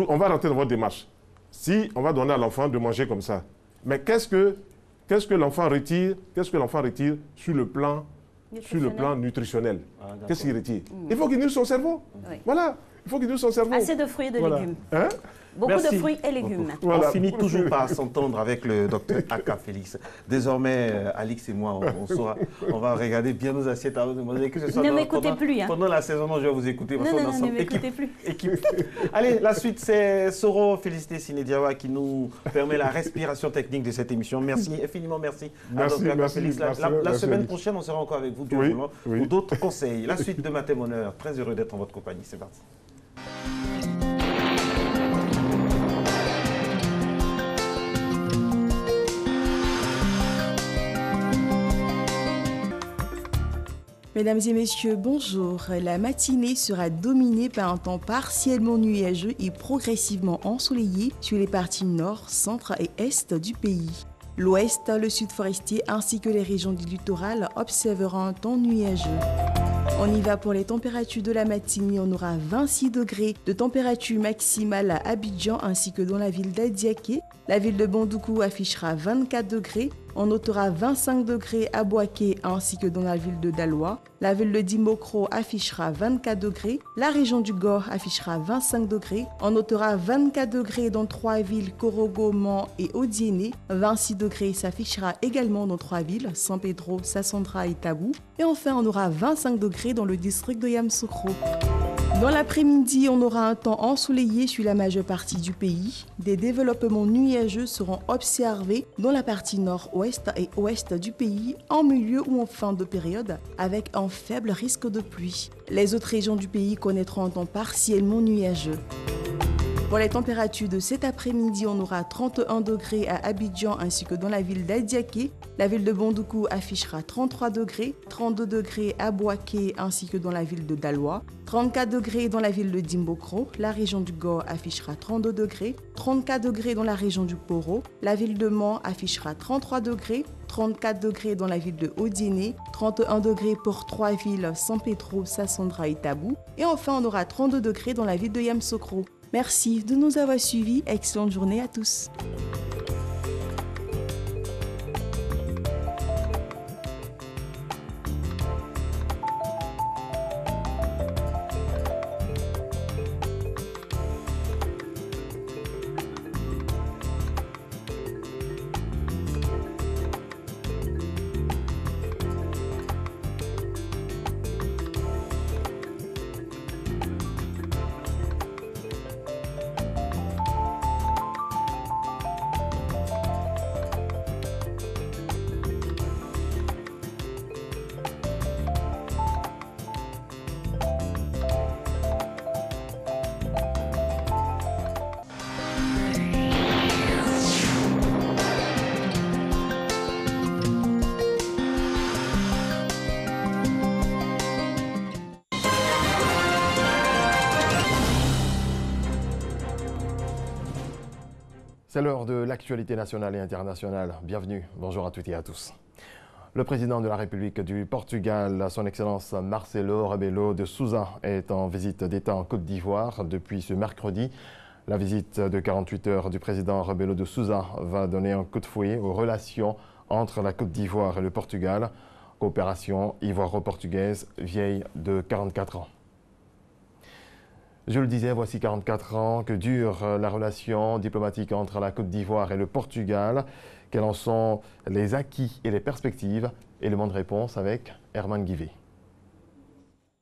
On va rentrer dans votre démarche. Si on va donner à l'enfant de manger comme ça, mais qu'est-ce que l'enfant retire sur le plan nutritionnel? d'accord. Qu'est-ce qu'il retire? Il faut qu'il nourrisse son cerveau. Oui. Voilà, il faut qu'il nourrisse son cerveau. Assez de fruits et de Voilà. légumes. Hein? Beaucoup Merci. de fruits et légumes. Voilà. On finit toujours par s'entendre avec le docteur Aka Félix. Désormais, Alix et moi, on va regarder bien nos assiettes avant de manger. Que ce soit Ne dans- m'écoutez pendant- plus, hein. Pendant la saison, non, je vais vous écouter. Parce Non, qu'on non, est non, ensemble. ne m'écoutez plus. Équipe. Allez, la suite, c'est Soro Félicité Sinédiawa qui nous permet la respiration technique de cette émission. Merci, infiniment merci. Merci, Aka merci, Félix. La merci, semaine Alix. prochaine, on sera encore avec vous, Dieu Oui, voulant, oui. pour d'autres conseils. La suite de Matin Bonheur. Très heureux d'être en votre compagnie. C'est parti. Mesdames et messieurs, bonjour. La matinée sera dominée par un temps partiellement nuageux et progressivement ensoleillé sur les parties nord, centre et est du pays. L'ouest, le sud forestier ainsi que les régions du littoral observeront un temps nuageux. On y va pour les températures de la matinée. On aura 26 degrés de température maximale à Abidjan ainsi que dans la ville d'Adiaké. La ville de Bondoukou affichera 24 degrés. On notera 25 degrés à Boaké ainsi que dans la ville de Daloa. La ville de Dimokro affichera 24 degrés. La région du Gor affichera 25 degrés. On notera 24 degrés dans 3 villes, Korogo, Mans et Odiéné. 26 degrés s'affichera également dans 3 villes, San Pedro, Sassandra et Tabou. Et enfin, on aura 25 degrés dans le district de Yamoussoukro. Dans l'après-midi, on aura un temps ensoleillé sur la majeure partie du pays. Des développements nuageux seront observés dans la partie nord-ouest et ouest du pays, en milieu ou en fin de période, avec un faible risque de pluie. Les autres régions du pays connaîtront un temps partiellement nuageux. Pour les températures de cet après-midi, on aura 31 degrés à Abidjan ainsi que dans la ville d'Adiaké. La ville de Bondoukou affichera 33 degrés, 32 degrés à Boaké ainsi que dans la ville de Daloa, 34 degrés dans la ville de Dimbokro. La région du Gor affichera 32 degrés, 34 degrés dans la région du Poro. La ville de Mans affichera 33 degrés, 34 degrés dans la ville de Odiéné, 31 degrés pour 3 villes, San Pedro, Sassandra et Tabou. Et enfin, on aura 32 degrés dans la ville de Yamoussoukro. Merci de nous avoir suivis. Excellente journée à tous. C'est l'heure de l'actualité nationale et internationale. Bienvenue, bonjour à toutes et à tous. Le président de la République du Portugal, son Excellence Marcelo Rebelo de Sousa, est en visite d'État en Côte d'Ivoire depuis ce mercredi. La visite de 48 heures du président Rebelo de Sousa va donner un coup de fouet aux relations entre la Côte d'Ivoire et le Portugal. Coopération ivoiro-portugaise vieille de 44 ans. Je le disais, voici 44 ans que dure la relation diplomatique entre la Côte d'Ivoire et le Portugal. Quels en sont les acquis et les perspectives? Élément de réponse avec Herman Guivet.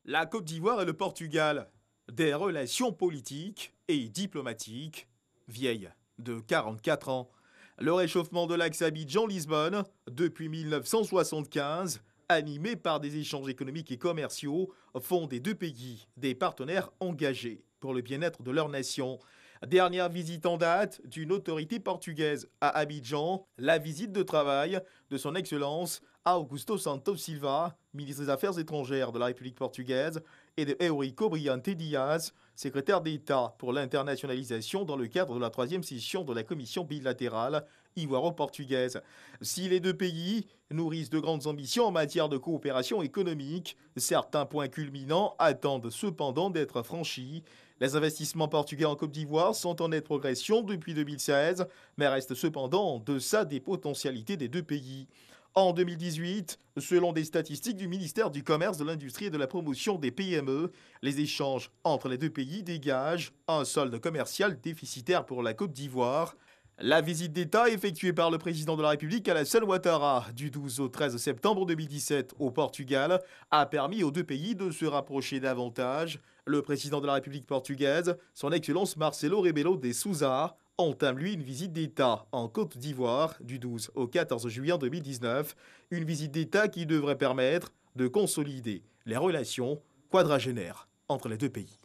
La Côte d'Ivoire et le Portugal, des relations politiques et diplomatiques vieilles de 44 ans. Le réchauffement de l'axe Abidjan-Lisbonne, depuis 1975, animé par des échanges économiques et commerciaux, font des deux pays des partenaires engagés pour le bien-être de leur nation. Dernière visite en date d'une autorité portugaise à Abidjan, la visite de travail de son Excellence Augusto Santos Silva, ministre des Affaires étrangères de la République portugaise, et de Eurico Brilhante Dias, secrétaire d'État pour l'internationalisation dans le cadre de la 3e session de la commission bilatérale ivoiro-portugaise. Si les deux pays nourrissent de grandes ambitions en matière de coopération économique, certains points culminants attendent cependant d'être franchis. Les investissements portugais en Côte d'Ivoire sont en nette progression depuis 2016, mais restent cependant en deçà des potentialités des deux pays. En 2018, selon des statistiques du ministère du Commerce, de l'Industrie et de la Promotion des PME, les échanges entre les deux pays dégagent un solde commercial déficitaire pour la Côte d'Ivoire. La visite d'État effectuée par le président de la République Alassane Ouattara du 12 au 13 septembre 2017 au Portugal a permis aux deux pays de se rapprocher davantage. Le président de la République portugaise, son Excellence Marcelo Rebelo de Sousa, entame lui une visite d'État en Côte d'Ivoire du 12 au 14 juillet 2019, une visite d'État qui devrait permettre de consolider les relations quadragénaires entre les deux pays.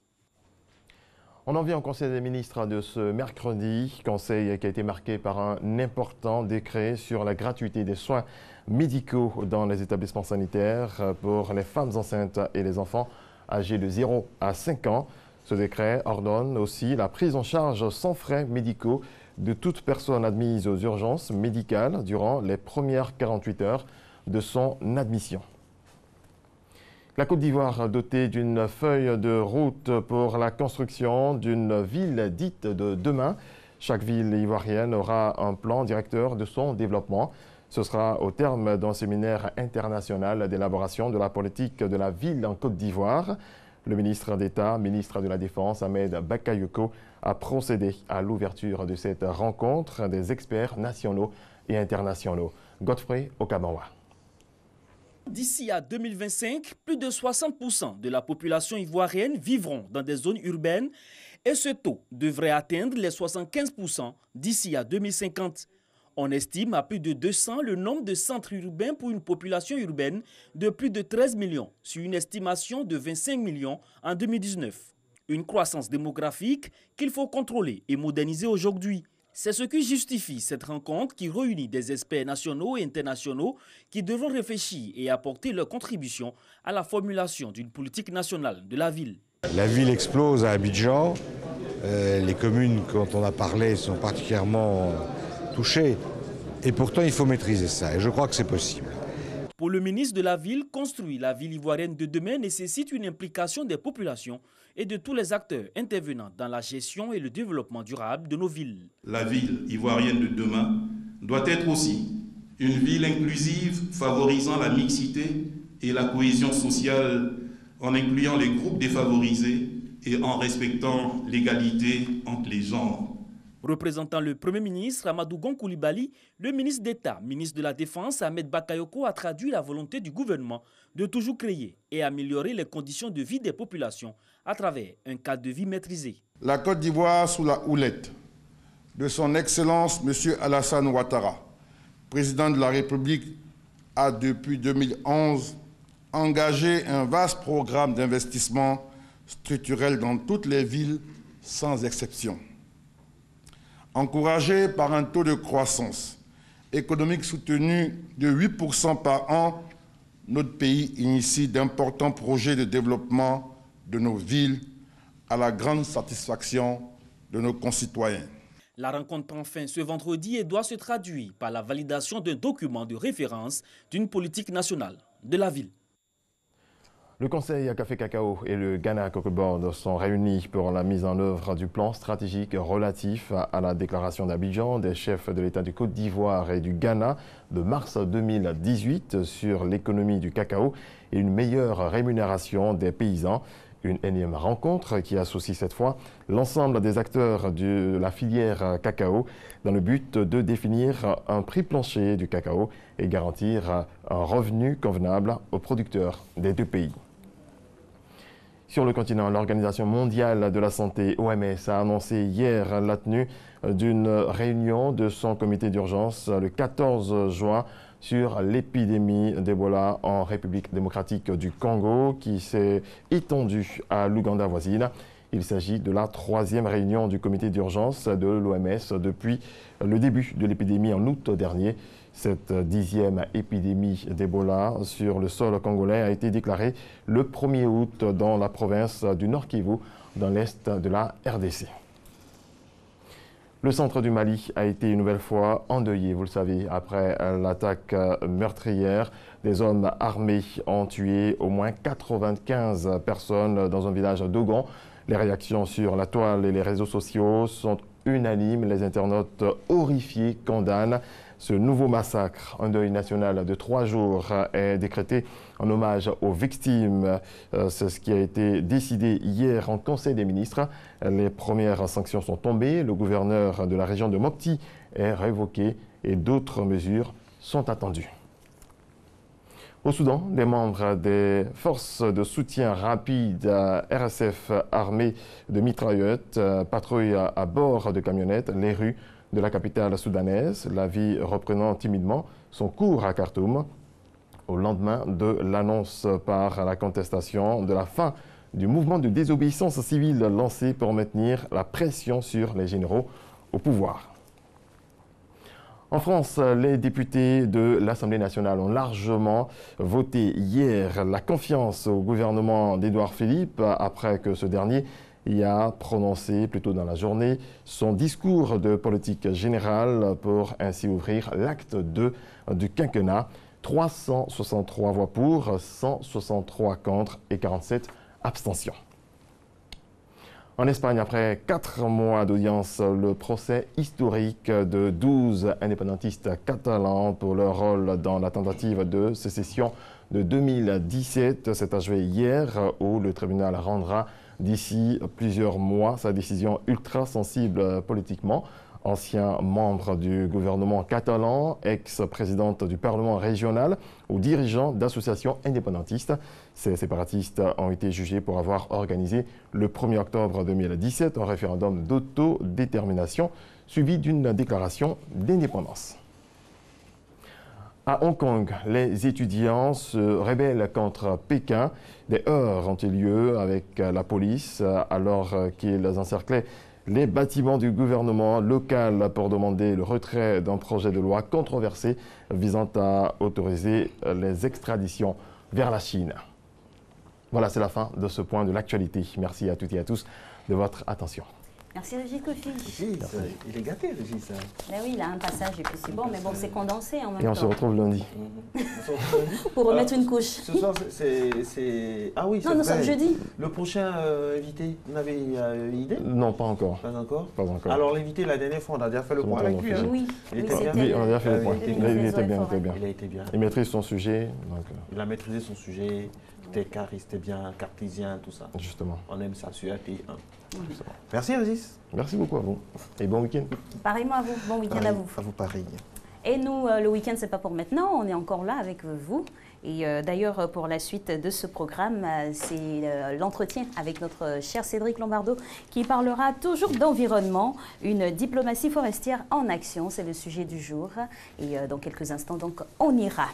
On en vient au Conseil des ministres de ce mercredi, conseil qui a été marqué par un important décret sur la gratuité des soins médicaux dans les établissements sanitaires pour les femmes enceintes et les enfants âgés de 0 à 5 ans. Ce décret ordonne aussi la prise en charge sans frais médicaux de toute personne admise aux urgences médicales durant les premières 48 heures de son admission. La Côte d'Ivoire dotée d'une feuille de route pour la construction d'une ville dite de demain. Chaque ville ivoirienne aura un plan directeur de son développement. Ce sera au terme d'un séminaire international d'élaboration de la politique de la ville en Côte d'Ivoire. Le ministre d'État, ministre de la Défense, Ahmed Bakayoko, a procédé à l'ouverture de cette rencontre des experts nationaux et internationaux. Godfrey Okabanwa. D'ici à 2025, plus de 60% de la population ivoirienne vivront dans des zones urbaines et ce taux devrait atteindre les 75% d'ici à 2050. On estime à plus de 200 le nombre de centres urbains pour une population urbaine de plus de 13 millions, sur une estimation de 25 millions en 2019. Une croissance démographique qu'il faut contrôler et moderniser aujourd'hui. C'est ce qui justifie cette rencontre qui réunit des experts nationaux et internationaux qui devront réfléchir et apporter leur contribution à la formulation d'une politique nationale de la ville. La ville explose à Abidjan. Les communes, quand on a parlé, sont particulièrement touchées. Et pourtant, il faut maîtriser ça. Et je crois que c'est possible. Pour le ministre de la Ville, construire la ville ivoirienne de demain nécessite une implication des populations et de tous les acteurs intervenant dans la gestion et le développement durable de nos villes. La ville ivoirienne de demain doit être aussi une ville inclusive favorisant la mixité et la cohésion sociale en incluant les groupes défavorisés et en respectant l'égalité entre les genres. Représentant le Premier ministre Amadou Gon Coulibaly, le ministre d'État, ministre de la Défense Ahmed Bakayoko a traduit la volonté du gouvernement de toujours créer et améliorer les conditions de vie des populations à travers un cadre de vie maîtrisé. La Côte d'Ivoire sous la houlette de son Excellence M. Alassane Ouattara, président de la République, a depuis 2011 engagé un vaste programme d'investissement structurel dans toutes les villes sans exception. Encouragé par un taux de croissance économique soutenu de 8% par an, notre pays initie d'importants projets de développement de nos villes à la grande satisfaction de nos concitoyens. La rencontre prend fin ce vendredi et doit se traduire par la validation d'un document de référence d'une politique nationale de la ville. Le Conseil Café Cacao et le Ghana Cocoa Board sont réunis pour la mise en œuvre du plan stratégique relatif à la déclaration d'Abidjan des chefs de l'État du Côte d'Ivoire et du Ghana de mars 2018 sur l'économie du cacao et une meilleure rémunération des paysans. Une énième rencontre qui associe cette fois l'ensemble des acteurs de la filière cacao dans le but de définir un prix plancher du cacao et garantir un revenu convenable aux producteurs des deux pays. Sur le continent, l'Organisation mondiale de la santé, OMS, a annoncé hier la tenue d'une réunion de son comité d'urgence le 14 juin sur l'épidémie d'Ebola en République démocratique du Congo qui s'est étendue à l'Ouganda voisine. Il s'agit de la 3e réunion du comité d'urgence de l'OMS depuis le début de l'épidémie en août dernier. Cette 10e épidémie d'Ebola sur le sol congolais a été déclarée le 1er août dans la province du Nord Kivu, dans l'est de la RDC. Le centre du Mali a été une nouvelle fois endeuillé, vous le savez, après l'attaque meurtrière. Des hommes armés ont tué au moins 95 personnes dans un village d'Ogon. Les réactions sur la toile et les réseaux sociaux sont unanimes. Les internautes horrifiés condamnent ce nouveau massacre. Un deuil national de 3 jours est décrété en hommage aux victimes. C'est ce qui a été décidé hier en Conseil des ministres. Les premières sanctions sont tombées. Le gouverneur de la région de Mopti est révoqué et d'autres mesures sont attendues. Au Soudan, des membres des forces de soutien rapide RSF armés de mitraillettes patrouillent à bord de camionnettes les rues de la capitale soudanaise, la vie reprenant timidement son cours à Khartoum au lendemain de l'annonce par la contestation de la fin du mouvement de désobéissance civile lancé pour maintenir la pression sur les généraux au pouvoir. En France, les députés de l'Assemblée nationale ont largement voté hier la confiance au gouvernement d'Édouard Philippe après que ce dernier y a prononcé plus tôt dans la journée son discours de politique générale pour ainsi ouvrir l'acte 2 du quinquennat. 363 voix pour, 163 contre et 47 abstentions. En Espagne, après 4 mois d'audience, le procès historique de 12 indépendantistes catalans pour leur rôle dans la tentative de sécession de 2017 s'est achevé hier où le tribunal rendra d'ici plusieurs mois sa décision ultra sensible politiquement. Ancien membre du gouvernement catalan, ex-présidente du Parlement régional ou dirigeant d'associations indépendantistes. Ces séparatistes ont été jugés pour avoir organisé le 1er octobre 2017 un référendum d'autodétermination suivi d'une déclaration d'indépendance. À Hong Kong, les étudiants se rebellent contre Pékin. Des heurts ont eu lieu avec la police alors qu'ils encerclaient les bâtiments du gouvernement local pour demander le retrait d'un projet de loi controversé visant à autoriser les extraditions vers la Chine. Voilà, c'est la fin de ce point de l'actualité. Merci à toutes et à tous de votre attention. Merci Régis Kofi. Il est gâté, Régis. Ben oui, il a un passage et puis c'est bon, mais bon, c'est condensé en même temps. Et on se retrouve lundi. Pour remettre une couche. Ce soir, c'est... Ah oui, c'est non, nous sommes jeudi. Le prochain invité, vous avez une idée? Non, pas encore. Pas encore? Pas encore. Alors l'invité, la dernière fois, on a déjà fait le point avec lui. Oui, il était bien. Oui, on a déjà fait le point. Il était bien, Il a été bien. Il maîtrise son sujet. Donc... Il a maîtrisé son sujet. C'était cariste, c'était bien, cartésien, tout ça. Justement. On aime ça sur AT1. Merci Régis. Merci beaucoup à vous. Et bon week-end. Pareillement à vous. Bon week-end à vous. À vous pareil. Et nous, le week-end, c'est pas pour maintenant. On est encore là avec vous. Et d'ailleurs, pour la suite de ce programme, c'est l'entretien avec notre cher Cédric Lombardo qui parlera toujours d'environnement, une diplomatie forestière en action. C'est le sujet du jour. Et dans quelques instants, donc, on ira.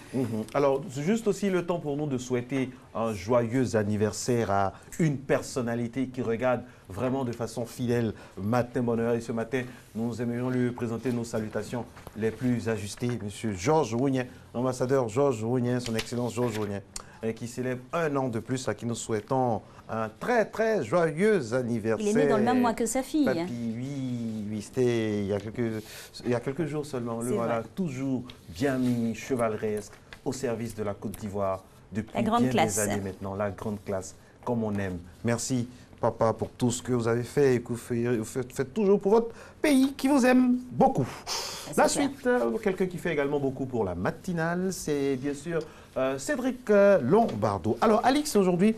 Alors, c'est juste aussi le temps pour nous de souhaiter un joyeux anniversaire à une personnalité qui regarde vraiment de façon fidèle Matin Bonheur. Et ce matin, nous aimerions lui présenter nos salutations les plus ajustées. Monsieur Georges Rougnet, l'ambassadeur Georges Rougnet, son excellence Georges Rougnet. qui célèbre 1 an de plus, à qui nous souhaitons un très très joyeux anniversaire. Il est né dans le même mois que sa fille. Papy, oui, c'était il y a quelques jours seulement. Le voilà, toujours bien mis, chevaleresque, au service de la Côte d'Ivoire depuis bien des années maintenant. La grande classe, comme on aime. Merci, papa, pour tout ce que vous avez fait et que vous faites toujours pour votre pays qui vous aime beaucoup. La suite, quelqu'un qui fait également beaucoup pour la matinale, c'est bien sûr Cédric Lombardo. Alors, Alix, aujourd'hui,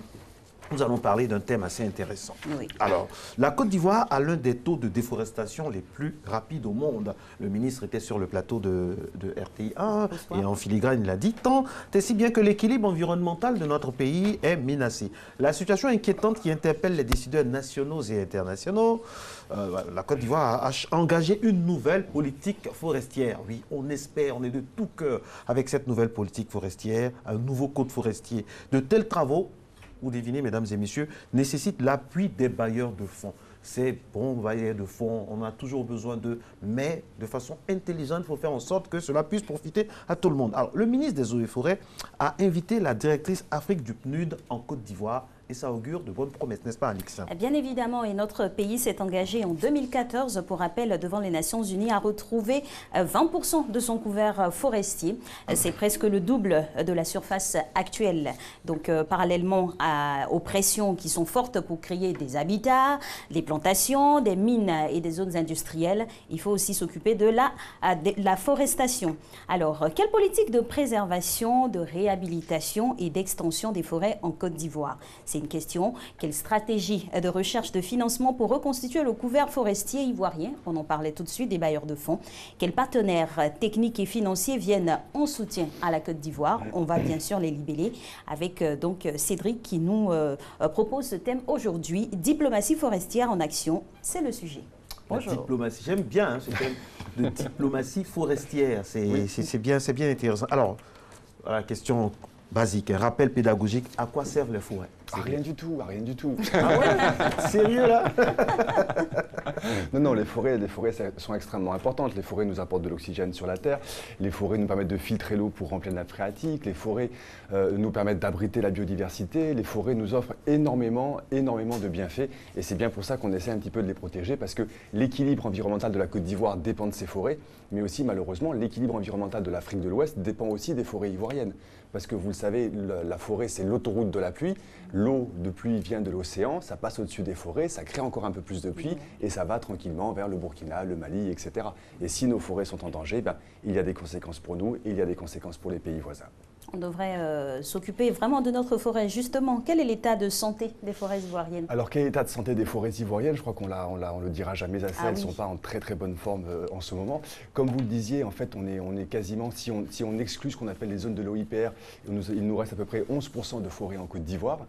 nous allons parler d'un thème assez intéressant. Oui. Alors, la Côte d'Ivoire a l'un des taux de déforestation les plus rapides au monde. Le ministre était sur le plateau de RTI 1 et en filigrane, il a dit tant et si bien que l'équilibre environnemental de notre pays est menacé. La situation inquiétante qui interpelle les décideurs nationaux et internationaux, la Côte d'Ivoire a engagé une nouvelle politique forestière. Oui, on espère, on est de tout cœur avec cette nouvelle politique forestière, un nouveau code forestier. De tels travaux, vous devinez, mesdames et messieurs, nécessite l'appui des bailleurs de fonds. Ces bons bailleurs de fonds, on a toujours besoin d'eux, mais de façon intelligente, il faut faire en sorte que cela puisse profiter à tout le monde. Alors, le ministre des Eaux et Forêts a invité la directrice Afrique du PNUD en Côte d'Ivoire, et ça augure de bonnes promesses, n'est-ce pas, Alix? Bien évidemment, et notre pays s'est engagé en 2014, pour rappel, devant les Nations Unies, à retrouver 20% de son couvert forestier. C'est presque le double de la surface actuelle. Donc, parallèlement aux pressions qui sont fortes pour créer des habitats, des plantations, des mines et des zones industrielles, il faut aussi s'occuper de la forestation. Alors, quelle politique de préservation, de réhabilitation et d'extension des forêts en Côte d'Ivoire? C'est une question. Quelle stratégie de recherche de financement pour reconstituer le couvert forestier ivoirien? On en parlait tout de suite, des bailleurs de fonds. Quels partenaires techniques et financiers viennent en soutien à la Côte d'Ivoire? On va bien sûr les libeller avec donc Cédric qui nous propose ce thème aujourd'hui. Diplomatie forestière en action, c'est le sujet. Bonjour. La diplomatie, j'aime bien ce thème de diplomatie forestière. C'est bien intéressant. Alors, la question basique, un rappel pédagogique, à quoi servent les forêts? Rien du tout, rien du tout. Ah ouais? Sérieux là? Non, les forêts sont extrêmement importantes. Les forêts nous apportent de l'oxygène sur la Terre. Les forêts nous permettent de filtrer l'eau pour remplir la nappe phréatique. Les forêts nous permettent d'abriter la biodiversité. Les forêts nous offrent énormément de bienfaits. Et c'est bien pour ça qu'on essaie un petit peu de les protéger, parce que l'équilibre environnemental de la Côte d'Ivoire dépend de ces forêts. Mais aussi, malheureusement, l'équilibre environnemental de l'Afrique de l'Ouest dépend aussi des forêts ivoiriennes. Parce que vous le savez, la forêt, c'est l'autoroute de la pluie. L'eau de pluie vient de l'océan, ça passe au-dessus des forêts, ça crée encore un peu plus de pluie et ça va tranquillement vers le Burkina, le Mali, etc. Et si nos forêts sont en danger, il y a des conséquences pour nous et il y a des conséquences pour les pays voisins. On devrait s'occuper vraiment de notre forêt. Justement, quel est l'état de santé des forêts ivoiriennes? Alors, quel est l'état de santé des forêts ivoiriennes? Je crois qu'on le dira jamais assez. Elles ne sont pas en très très bonne forme en ce moment. Comme vous le disiez, en fait, on est quasiment, si on exclut ce qu'on appelle les zones de l'OIPR, il nous reste à peu près 11% de forêts en Côte d'Ivoire.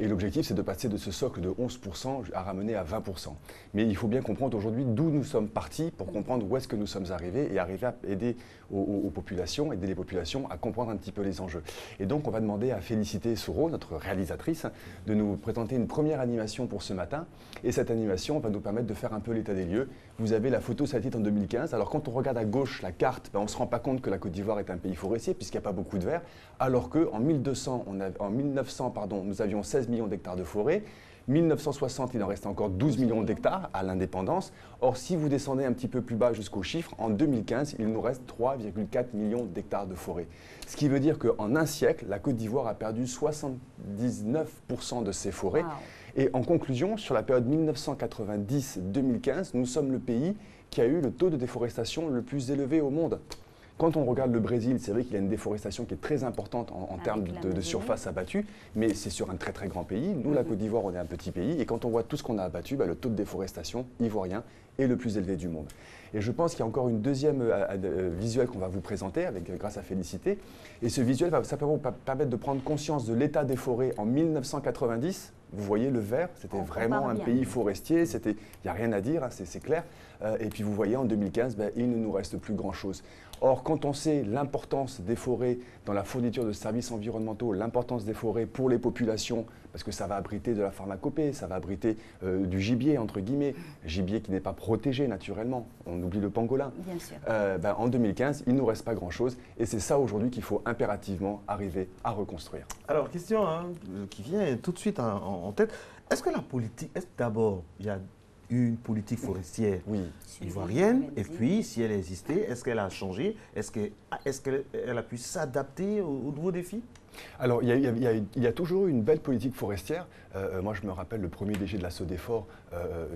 Et l'objectif, c'est de passer de ce socle de 11% à ramener à 20%. Mais il faut bien comprendre aujourd'hui d'où nous sommes partis pour comprendre où est-ce que nous sommes arrivés et arriver à aider aux populations, aider les populations à comprendre un petit peu les enjeux. Et donc, on va demander à Félicité Soro, notre réalisatrice, de nous présenter une première animation pour ce matin. Et cette animation va nous permettre de faire un peu l'état des lieux. Vous avez la photo satellite en 2015. Alors, quand on regarde à gauche la carte, on ne se rend pas compte que la Côte d'Ivoire est un pays forestier puisqu'il n'y a pas beaucoup de verre. Alors qu'en 1900, nous avions 16 millions d'hectares de forêt. 1960, il en restait encore 12 millions d'hectares à l'indépendance. Or, si vous descendez un petit peu plus bas jusqu'au chiffre, en 2015, il nous reste 3,4 millions d'hectares de forêt. Ce qui veut dire qu'en un siècle, la Côte d'Ivoire a perdu 79% de ses forêts. Wow. Et en conclusion, sur la période 1990-2015, nous sommes le pays qui a eu le taux de déforestation le plus élevé au monde. Quand on regarde le Brésil, c'est vrai qu'il y a une déforestation qui est très importante en termes de surface abattue, mais c'est sur un très très grand pays. Nous, la Côte d'Ivoire, on est un petit pays, et quand on voit tout ce qu'on a abattu, le taux de déforestation ivoirien est le plus élevé du monde. Et je pense qu'il y a encore une deuxième visuel qu'on va vous présenter grâce à Félicité. Et ce visuel va simplement permettre de prendre conscience de l'état des forêts en 1990. Vous voyez le vert, c'était vraiment un pays forestier, il n'y a rien à dire, hein, c'est clair. Et puis vous voyez en 2015, il ne nous reste plus grand-chose. Or, quand on sait l'importance des forêts dans la fourniture de services environnementaux, l'importance des forêts pour les populations, parce que ça va abriter de la pharmacopée, ça va abriter du gibier, entre guillemets, gibier qui n'est pas protégé naturellement, on oublie le pangolin. Bien sûr. En 2015, il ne nous reste pas grand-chose et c'est ça aujourd'hui qu'il faut impérativement arriver à reconstruire. Alors, question qui vient tout de suite en tête. Est-ce que la politique, est-ce que d'abord, il y a une politique forestière ivoirienne, et puis, si elle existait, est-ce qu'elle a changé? Est-ce qu'elle a pu s'adapter aux nouveaux défis? Alors, il y a toujours eu une belle politique forestière. Moi, je me rappelle le premier DG de la Sodefort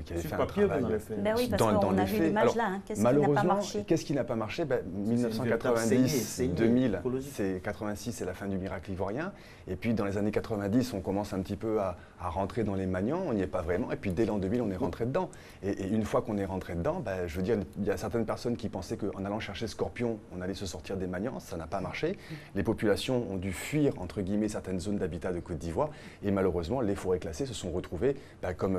qui avait fait un travail oui, parce qu'on a vu l'image là. Hein. Qu'est-ce qui n'a pas marché? Qu'est-ce qui n'a pas marché? 1990, 2000, c'est 86, c'est la fin du miracle ivoirien. Et puis, dans les années 90, on commence un petit peu à rentrer dans les maniants. On n'y est pas vraiment. Et puis, dès l'an 2000, on est rentré dedans. Et une fois qu'on est rentré dedans, je veux dire, il y a certaines personnes qui pensaient qu'en allant chercher Scorpion, on allait se sortir des maniants. Ça n'a pas marché. Les populations ont dû fuir, entre guillemets, certaines zones d'habitat de Côte d'Ivoire. Et malheureusement, les forêts classées se sont retrouvées comme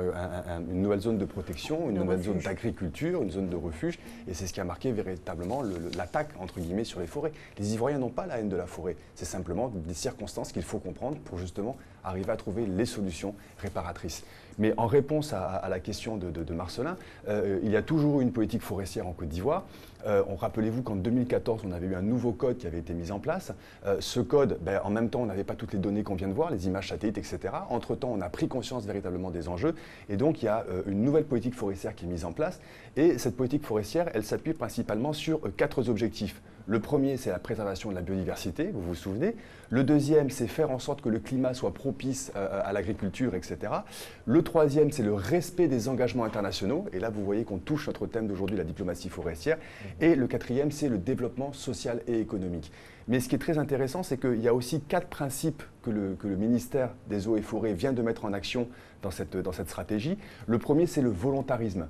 une nouvelle zone de protection, une nouvelle zone d'agriculture, une zone de refuge. Et c'est ce qui a marqué véritablement l'attaque, entre guillemets, sur les forêts. Les Ivoiriens n'ont pas la haine de la forêt. C'est simplement des circonstances qu'il faut comprendre pour justement arriver à trouver les solutions réparatrices. Mais en réponse à la question de Marcelin, il y a toujours eu une politique forestière en Côte d'Ivoire. Rappelez-vous qu'en 2014, on avait eu un nouveau code qui avait été mis en place. Ce code, en même temps, on n'avait pas toutes les données qu'on vient de voir, les images satellites, etc. Entre-temps, on a pris conscience véritablement des enjeux. Et donc, il y a une nouvelle politique forestière qui est mise en place. Et cette politique forestière, elle s'appuie principalement sur 4 objectifs. Le premier, c'est la préservation de la biodiversité, vous vous souvenez. Le deuxième, c'est faire en sorte que le climat soit propice à l'agriculture, etc. Le troisième, c'est le respect des engagements internationaux. Et là, vous voyez qu'on touche notre thème d'aujourd'hui, la diplomatie forestière. Et le quatrième, c'est le développement social et économique. Mais ce qui est très intéressant, c'est qu'il y a aussi 4 principes que le ministère des Eaux et Forêts vient de mettre en action dans cette stratégie. Le premier, c'est le volontarisme.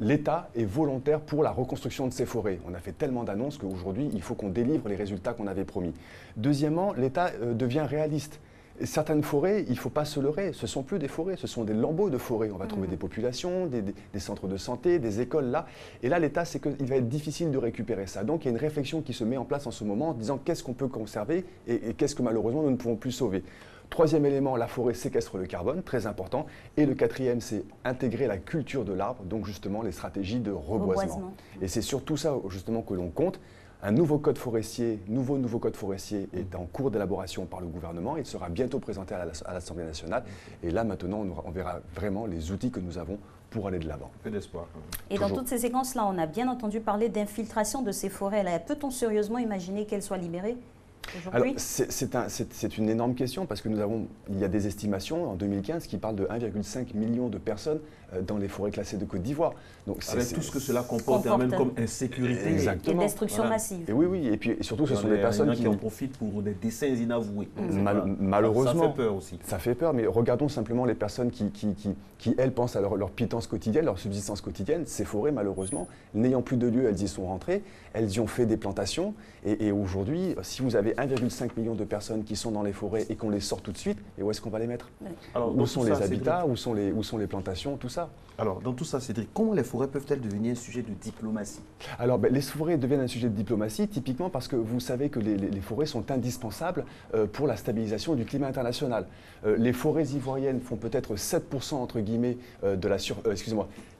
L'État est volontaire pour la reconstruction de ces forêts. On a fait tellement d'annonces qu'aujourd'hui, il faut qu'on délivre les résultats qu'on avait promis. Deuxièmement, l'État devient réaliste. Et certaines forêts, il ne faut pas se leurrer, ce ne sont plus des forêts, ce sont des lambeaux de forêts. On va trouver des populations, des centres de santé, des écoles là. Et là, l'État, c'est qu'il va être difficile de récupérer ça. Donc, il y a une réflexion qui se met en place en ce moment en disant qu'est-ce qu'on peut conserver et qu'est-ce que malheureusement nous ne pouvons plus sauver. Troisième élément, la forêt séquestre le carbone, très important. Et le quatrième, c'est intégrer la culture de l'arbre, donc justement les stratégies de reboisement. Et c'est sur tout ça justement que l'on compte. Un nouveau code forestier, nouveau code forestier est en cours d'élaboration par le gouvernement. Il sera bientôt présenté à l'Assemblée nationale. Et là, maintenant, on verra vraiment les outils que nous avons pour aller de l'avant. Un peu d'espoir. Et dans toutes ces séquences-là, on a bien entendu parler d'infiltration de ces forêts. Peut-on sérieusement imaginer qu'elles soient libérées ? Alors, c'est une énorme question parce que il y a des estimations en 2015 qui parlent de 1,5 million de personnes dans les forêts classées de Côte d'Ivoire. Donc, avec tout ce que cela comporte même comme insécurité. Exactement. Et destruction massive. Et oui, et puis surtout ce sont des personnes qui en profitent pour des dessins inavoués. Malheureusement. Ça fait peur aussi. Ça fait peur, mais regardons simplement les personnes qui elles, pensent à leur pitance quotidienne, leur subsistance quotidienne. Ces forêts, malheureusement, n'ayant plus de lieu, elles y sont rentrées, elles y ont fait des plantations. Et aujourd'hui, si vous avez 1,5 million de personnes qui sont dans les forêts et qu'on les sort tout de suite, et où est-ce qu'on va les mettre? Alors, où sont les habitats, où sont les plantations, tout ça? Alors, dans tout ça, Cédric, comment les forêts peuvent-elles devenir un sujet de diplomatie? Alors, les forêts deviennent un sujet de diplomatie, typiquement parce que vous savez que les forêts sont indispensables pour la stabilisation du climat international. Les forêts ivoiriennes font peut-être 7%, entre guillemets,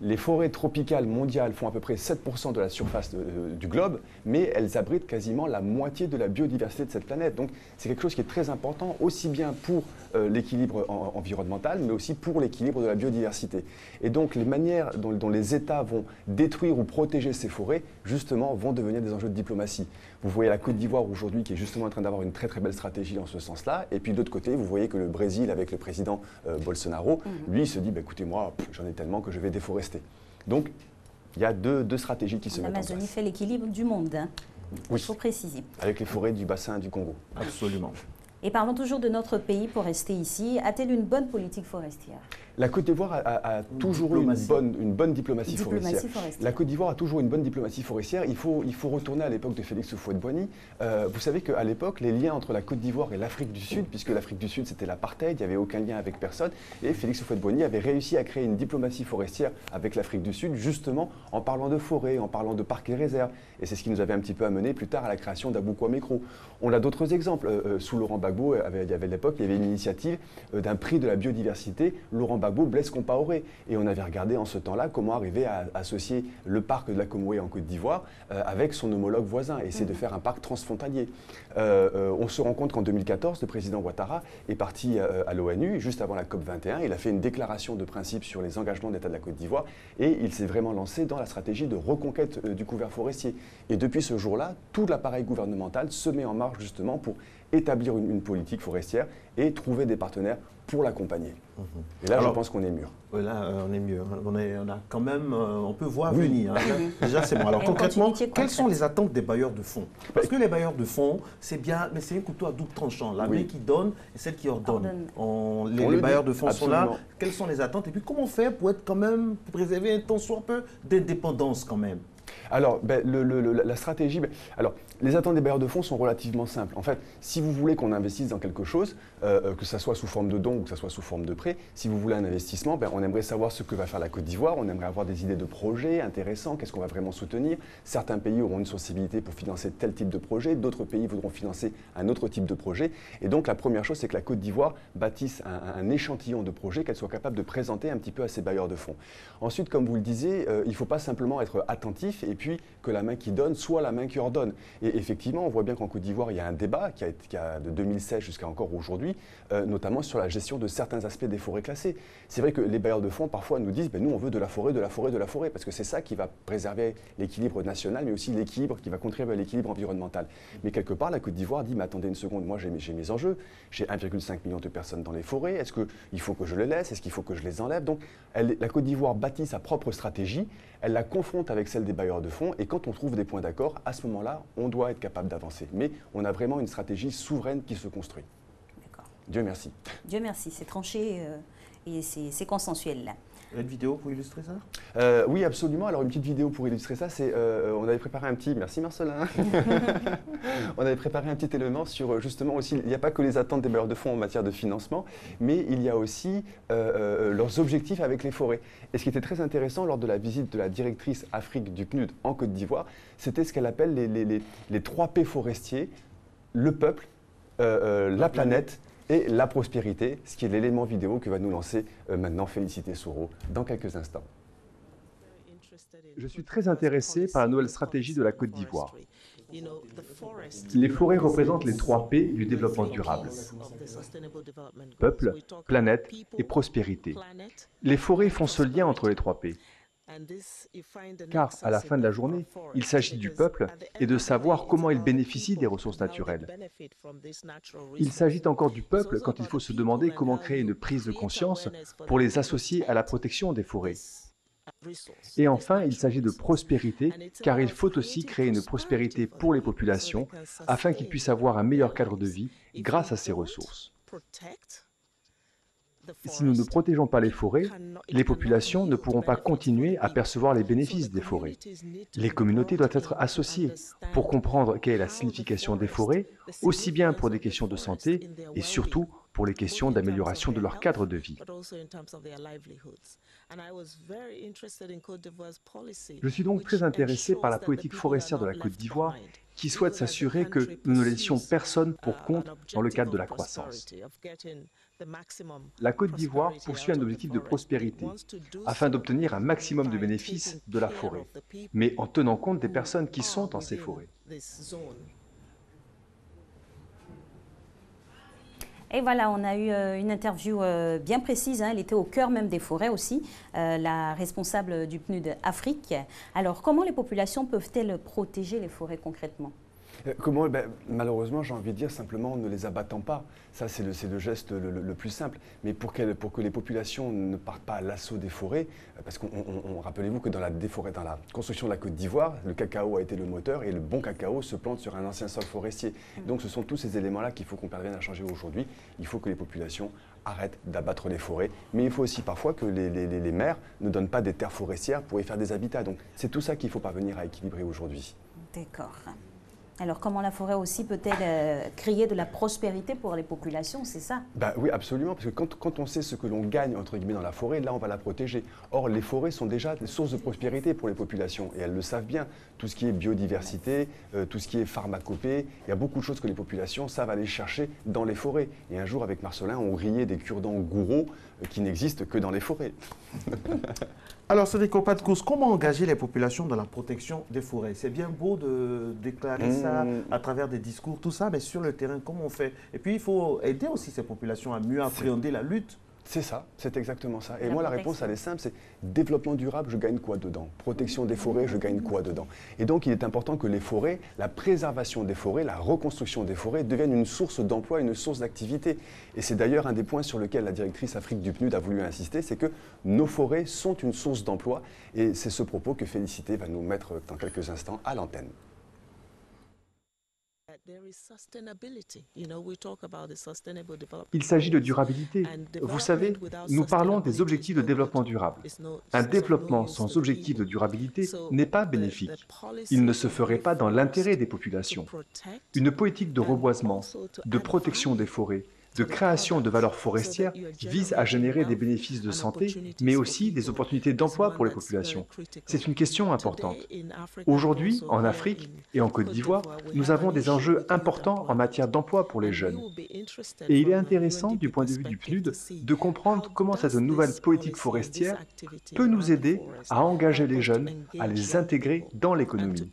les forêts tropicales mondiales font à peu près 7% de la surface du globe, mais elles abritent quasiment la moitié de la biodiversité de cette planète. Donc, c'est quelque chose qui est très important, aussi bien pour l'équilibre environnemental, mais aussi pour l'équilibre de la biodiversité. Et donc, les manières dont les États vont détruire ou protéger ces forêts, justement, vont devenir des enjeux de diplomatie. Vous voyez la Côte d'Ivoire aujourd'hui qui est justement en train d'avoir une très très belle stratégie dans ce sens-là. Et puis de l'autre côté, vous voyez que le Brésil, avec le président Bolsonaro, lui, il se dit, écoutez, moi, j'en ai tellement que je vais déforester. Donc, il y a deux stratégies qui se mettent en place. L'Amazonie fait l'équilibre du monde, hein. Oui. Il faut préciser. Avec les forêts du bassin du Congo. Absolument. Et parlons toujours de notre pays pour rester ici. A-t-elle une bonne politique forestière? La Côte d'Ivoire a toujours eu une bonne diplomatie forestière. La Côte d'Ivoire a toujours une bonne diplomatie forestière. Il faut retourner à l'époque de Félix Houphouët-Boigny. Vous savez qu'à l'époque, les liens entre la Côte d'Ivoire et l'Afrique du Sud, puisque l'Afrique du Sud c'était l'apartheid, il n'y avait aucun lien avec personne, et Félix Houphouët-Boigny avait réussi à créer une diplomatie forestière avec l'Afrique du Sud, justement en parlant de forêts, en parlant de parcs et réserves. Et c'est ce qui nous avait un petit peu amené plus tard à la création d'Abou Mekro. On a d'autres exemples. Sous Laurent Gbagbo, il y avait à l'époque, il y avait une initiative d'un prix de la biodiversité. Laurent Gbagbo, Blaise Compaoré. Et on avait regardé en ce temps-là comment arriver à associer le parc de la Comoé en Côte d'Ivoire avec son homologue voisin, et essayer de faire un parc transfrontalier. On se rend compte qu'en 2014, le président Ouattara est parti à l'ONU, juste avant la COP21. Il a fait une déclaration de principe sur les engagements de l'État de la Côte d'Ivoire, et il s'est vraiment lancé dans la stratégie de reconquête du couvert forestier. Et depuis ce jour-là, tout l'appareil gouvernemental se met en marche justement pour établir une politique forestière et trouver des partenaires pour l'accompagner. Et là, je pense qu'on est mûr. Là, on est mieux. On a quand même, on peut voir venir. Hein. Déjà, c'est bon. Alors concrètement, quelles sont les attentes des bailleurs de fonds? Parce que les bailleurs de fonds, c'est bien, mais c'est un couteau à double tranchant. La main qui donne et celle qui ordonne. Les bailleurs de fonds sont là. Quelles sont les attentes? Et puis comment faire pour être quand même, pour préserver un tant soit peu d'indépendance quand même? Alors, la stratégie, alors, les attentes des bailleurs de fonds sont relativement simples. En fait, si vous voulez qu'on investisse dans quelque chose, que ça soit sous forme de don ou que ça soit sous forme de prêt, si vous voulez un investissement, on aimerait savoir ce que va faire la Côte d'Ivoire, on aimerait avoir des idées de projets intéressants, qu'est-ce qu'on va vraiment soutenir. Certains pays auront une sensibilité pour financer tel type de projet, d'autres pays voudront financer un autre type de projet. Et donc, la première chose, c'est que la Côte d'Ivoire bâtisse un échantillon de projets qu'elle soit capable de présenter un petit peu à ses bailleurs de fonds. Ensuite, comme vous le disiez, il ne faut pas simplement être attentif et puis que la main qui donne soit la main qui ordonne. Et effectivement, on voit bien qu'en Côte d'Ivoire, il y a un débat qui a de 2016 jusqu'à encore aujourd'hui, notamment sur la gestion de certains aspects des forêts classées. C'est vrai que les bailleurs de fonds, parfois, nous disent nous, on veut de la forêt, de la forêt, de la forêt, parce que c'est ça qui va préserver l'équilibre national, mais aussi l'équilibre qui va contribuer à l'équilibre environnemental. Mais quelque part, la Côte d'Ivoire dit attendez une seconde, moi j'ai mes enjeux, j'ai 1,5 million de personnes dans les forêts, est-ce qu'il faut que je les laisse, est-ce qu'il faut que je les enlève? Donc, la Côte d'Ivoire bâtit sa propre stratégie, elle la confronte avec celle des bailleurs de fonds, et quand on trouve des points d'accord, à ce moment-là, on doit être capable d'avancer. Mais on a vraiment une stratégie souveraine qui se construit. Dieu merci. Dieu merci, c'est tranché et c'est consensuel là. Une vidéo pour illustrer ça? Oui, absolument. Alors, une petite vidéo pour illustrer ça, c'est on avait préparé un petit... Merci Marcelin. On avait préparé un petit élément sur justement aussi, il n'y a pas que les attentes des bailleurs de fonds en matière de financement, mais il y a aussi leurs objectifs avec les forêts. Et ce qui était très intéressant lors de la visite de la directrice Afrique du PNUD en Côte d'Ivoire, c'était ce qu'elle appelle les 3 P forestiers, le peuple, la planète et la prospérité, ce qui est l'élément vidéo que va nous lancer maintenant Félicité Soro dans quelques instants. Je suis très intéressé par la nouvelle stratégie de la Côte d'Ivoire. Les forêts représentent les 3 P du développement durable. Peuple, planète et prospérité. Les forêts font ce lien entre les 3 P. Car, à la fin de la journée, il s'agit du peuple et de savoir comment il bénéficie des ressources naturelles. Il s'agit encore du peuple quand il faut se demander comment créer une prise de conscience pour les associer à la protection des forêts. Et enfin, il s'agit de prospérité, car il faut aussi créer une prospérité pour les populations afin qu'ils puissent avoir un meilleur cadre de vie grâce à ces ressources. Si nous ne protégeons pas les forêts, les populations ne pourront pas continuer à percevoir les bénéfices des forêts. Les communautés doivent être associées pour comprendre quelle est la signification des forêts, aussi bien pour des questions de santé et surtout pour les questions d'amélioration de leur cadre de vie. Je suis donc très intéressé par la politique forestière de la Côte d'Ivoire qui souhaite s'assurer que nous ne laissions personne pour compte dans le cadre de la croissance. La Côte d'Ivoire poursuit un objectif de prospérité afin d'obtenir un maximum de bénéfices de la forêt, mais en tenant compte des personnes qui sont dans ces forêts. Et voilà, on a eu une interview bien précise, elle était au cœur même des forêts aussi, la responsable du PNUD Afrique. Alors, comment les populations peuvent-elles protéger les forêts concrètement ? Comment malheureusement, j'ai envie de dire simplement ne les abattant pas. Ça, c'est le geste le plus simple. Mais pour que les populations ne partent pas à l'assaut des forêts, parce qu'on rappelez-vous que dans la construction de la Côte d'Ivoire, le cacao a été le moteur et le bon cacao se plante sur un ancien sol forestier. Donc ce sont tous ces éléments-là qu'il faut qu'on parvienne à changer aujourd'hui. Il faut que les populations arrêtent d'abattre les forêts. Mais il faut aussi parfois que les maires ne donnent pas des terres forestières pour y faire des habitats. Donc c'est tout ça qu'il faut parvenir à équilibrer aujourd'hui. D'accord. Alors, comment la forêt aussi peut-elle créer de la prospérité pour les populations, c'est ça? Oui, absolument, parce que quand on sait ce que l'on gagne, entre guillemets, dans la forêt, là, on va la protéger. Or, les forêts sont déjà des sources de prospérité pour les populations, et elles le savent bien. Tout ce qui est biodiversité, tout ce qui est pharmacopée, il y a beaucoup de choses que les populations savent aller chercher dans les forêts. Et un jour, avec Marcelin, on grillait des cure-dents gouraux qui n'existent que dans les forêts. Alors, Cédric Opadkous, comment engager les populations dans la protection des forêts? C'est bien beau de déclarer ça à travers des discours, tout ça, mais sur le terrain, comment on fait? Et puis, il faut aider aussi ces populations à mieux appréhender la lutte. C'est ça, c'est exactement ça. Et moi, la réponse, elle est simple, c'est développement durable, je gagne quoi dedans? Protection des forêts, je gagne quoi dedans? Et donc, il est important que les forêts, la préservation des forêts, la reconstruction des forêts deviennent une source d'emploi, une source d'activité. Et c'est d'ailleurs un des points sur lesquels la directrice Afrique du PNUD a voulu insister, c'est que nos forêts sont une source d'emploi. Et c'est ce propos que Félicité va nous mettre dans quelques instants à l'antenne. Il s'agit de durabilité. Vous savez, nous parlons des objectifs de développement durable. Un développement sans objectif de durabilité n'est pas bénéfique. Il ne se ferait pas dans l'intérêt des populations. Une politique de reboisement, de protection des forêts, de création de valeurs forestières vise à générer des bénéfices de santé, mais aussi des opportunités d'emploi pour les populations. C'est une question importante. Aujourd'hui, en Afrique et en Côte d'Ivoire, nous avons des enjeux importants en matière d'emploi pour les jeunes. Et il est intéressant, du point de vue du PNUD, de comprendre comment cette nouvelle politique forestière peut nous aider à engager les jeunes, à les intégrer dans l'économie.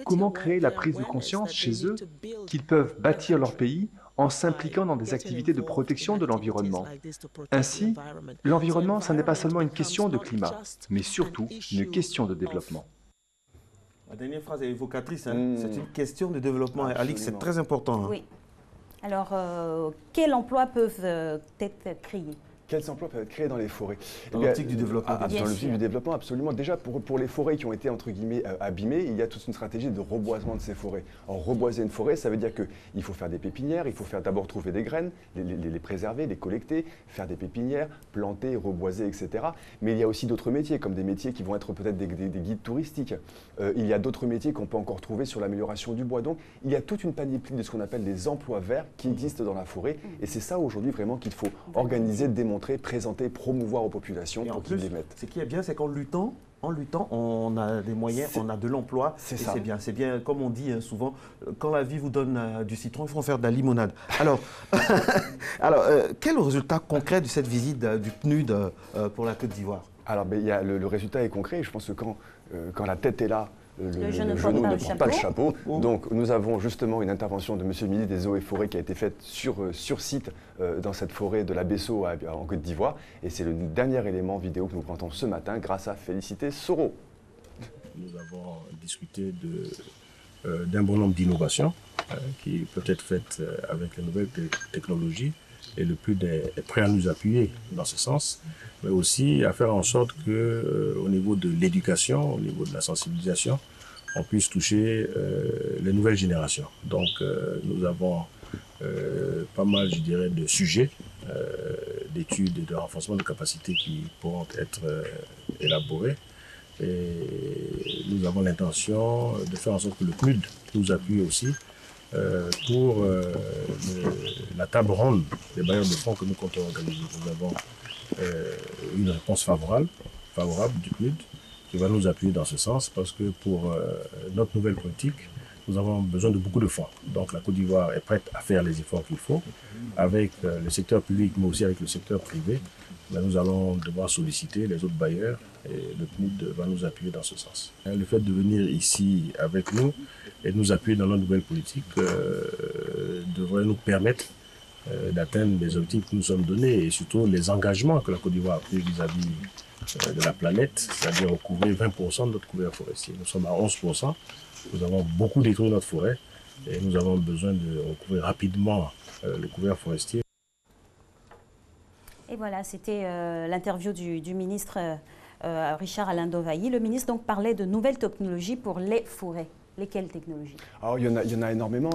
Comment créer la prise de conscience chez eux qu'ils peuvent bâtir leur pays en s'impliquant dans des activités de protection de l'environnement. Ainsi, l'environnement, ce n'est pas seulement une question de climat, mais surtout une question de développement. La dernière phrase est évocatrice, hein. C'est une question de développement. Alix, c'est très important. Hein. Oui. Alors, quels emplois peuvent être créés? Quels emplois peuvent être créés dans les forêts? Dans l'optique du développement. Dans l'optique du développement, absolument. Déjà, pour les forêts qui ont été, entre guillemets, abîmées, il y a toute une stratégie de reboisement de ces forêts. Alors, reboiser une forêt, ça veut dire qu'il faut faire des pépinières, il faut d'abord trouver des graines, les préserver, les collecter, faire des pépinières, planter, reboiser, etc. Mais il y a aussi d'autres métiers, comme des métiers qui vont être peut-être des guides touristiques. Il y a d'autres métiers qu'on peut encore trouver sur l'amélioration du bois. Donc, il y a toute une panoplie de ce qu'on appelle les emplois verts qui existent dans la forêt. Et c'est ça, aujourd'hui, vraiment qu'il faut organiser, démontrer, présenter, promouvoir aux populations pour qu'ils les mettent. Ce qui est bien, c'est qu'en luttant, on a des moyens, on a de l'emploi. C'est bien. C'est bien, comme on dit souvent, quand la vie vous donne du citron, il faut en faire de la limonade. Alors, quel est le résultat concret de cette visite du PNUD pour la Côte d'Ivoire? Alors, le résultat est concret. Je pense que quand la tête est là, le genou ne porte pas le chapeau. Donc nous avons justement une intervention de M. le ministre des Eaux et Forêts qui a été faite sur site dans cette forêt de la Besso en Côte d'Ivoire. Et c'est le dernier élément vidéo que nous présentons ce matin grâce à Félicité Soro. Nous avons discuté d'un bon nombre d'innovations qui peuvent être faites avec les nouvelles technologies. Et le PNUD est prêt à nous appuyer dans ce sens, mais aussi à faire en sorte qu'au niveau de l'éducation, au niveau de la sensibilisation, on puisse toucher les nouvelles générations. Donc nous avons pas mal, je dirais, de sujets, d'études et de renforcement de capacités qui pourront être élaborés. Et nous avons l'intention de faire en sorte que le PNUD nous appuie aussi pour la table ronde des bailleurs de fonds que nous comptons organiser. Nous avons une réponse favorable du PNUD qui va nous appuyer dans ce sens parce que pour notre nouvelle politique, nous avons besoin de beaucoup de fonds. Donc la Côte d'Ivoire est prête à faire les efforts qu'il faut avec le secteur public mais aussi avec le secteur privé. Nous allons devoir solliciter les autres bailleurs et le PNUD va nous appuyer dans ce sens. Le fait de venir ici avec nous et de nous appuyer dans notre nouvelle politique devrait nous permettre d'atteindre les objectifs que nous sommes donnés et surtout les engagements que la Côte d'Ivoire a pris vis-à-vis de la planète, c'est-à-dire recouvrir 20% de notre couvert forestier. Nous sommes à 11%. nous avons beaucoup détruit notre forêt et nous avons besoin de recouvrir rapidement le couvert forestier. Et voilà, c'était l'interview du ministre Richard Alain Dovailly. Le ministre donc parlait de nouvelles technologies pour les forêts. Lesquelles technologies? Alors, il y en a énormément.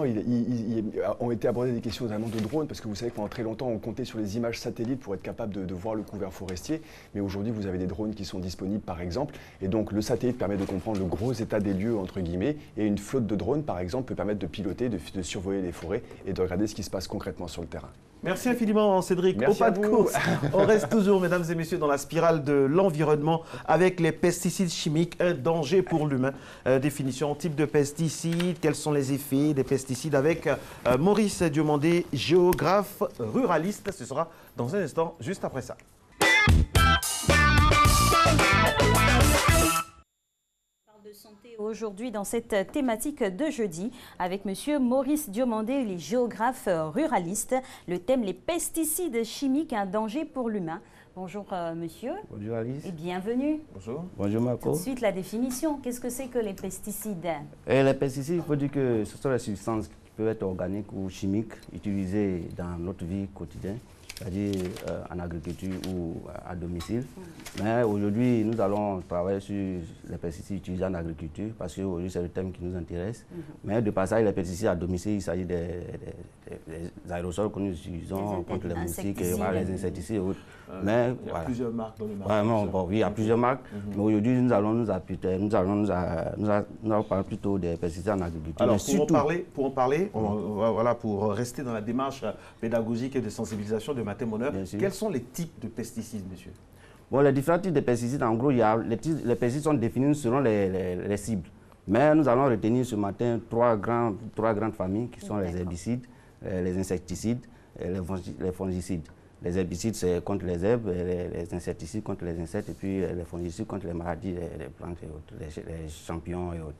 Ont été abordées des questions notamment de drones, parce que vous savez que pendant très longtemps, on comptait sur les images satellites pour être capable de voir le couvert forestier. Mais aujourd'hui, vous avez des drones qui sont disponibles, par exemple. Et donc, le satellite permet de comprendre le gros état des lieux, entre guillemets. Et une flotte de drones, par exemple, peut permettre de piloter, de survoler les forêts et de regarder ce qui se passe concrètement sur le terrain. Merci infiniment, Cédric. Merci Au pas de course, on reste toujours, mesdames et messieurs, dans la spirale de l'environnement avec les pesticides chimiques, un danger pour l'humain. Définition, type de pesticides, quels sont les effets des pesticides avec Maurice Diomandé, géographe ruraliste. Ce sera dans un instant, juste après ça. De santé aujourd'hui dans cette thématique de jeudi avec monsieur Maurice Diomandé, il est géographe ruraliste. Le thème, les pesticides chimiques, un danger pour l'humain. Bonjour monsieur. Bonjour Alice. Et bienvenue. Bonjour. Bonjour Marco. Tout de suite la définition. Qu'est-ce que c'est que les pesticides? Les pesticides, il faut dire que ce sont les substances qui peuvent être organiques ou chimiques utilisées dans notre vie quotidienne, c'est-à-dire en agriculture ou à domicile. Mais aujourd'hui, nous allons travailler sur les pesticides utilisés en agriculture parce qu'aujourd'hui, c'est le thème qui nous intéresse. Mais de passage, les pesticides à domicile, il s'agit des aérosols que nous utilisons contre les moustiques, les insecticides et autres. Mais il y a plusieurs marques dans le marché. Vraiment, bon, oui, il y a plusieurs marques. Mais aujourd'hui, nous allons parler plutôt des pesticides en agriculture. Alors, pour en parler, voilà, pour rester dans la démarche pédagogique et de sensibilisation de Matin Bonheur, quels sont les types de pesticides, monsieur? Bon, les différents types de pesticides, en gros, les pesticides sont définis selon les cibles. Mais nous allons retenir ce matin trois grandes familles qui sont les herbicides, les insecticides et les fongicides. Les herbicides, c'est contre les herbes, les insecticides contre les insectes, et puis les fongicides contre les maladies, les plantes et autres, les champignons et autres.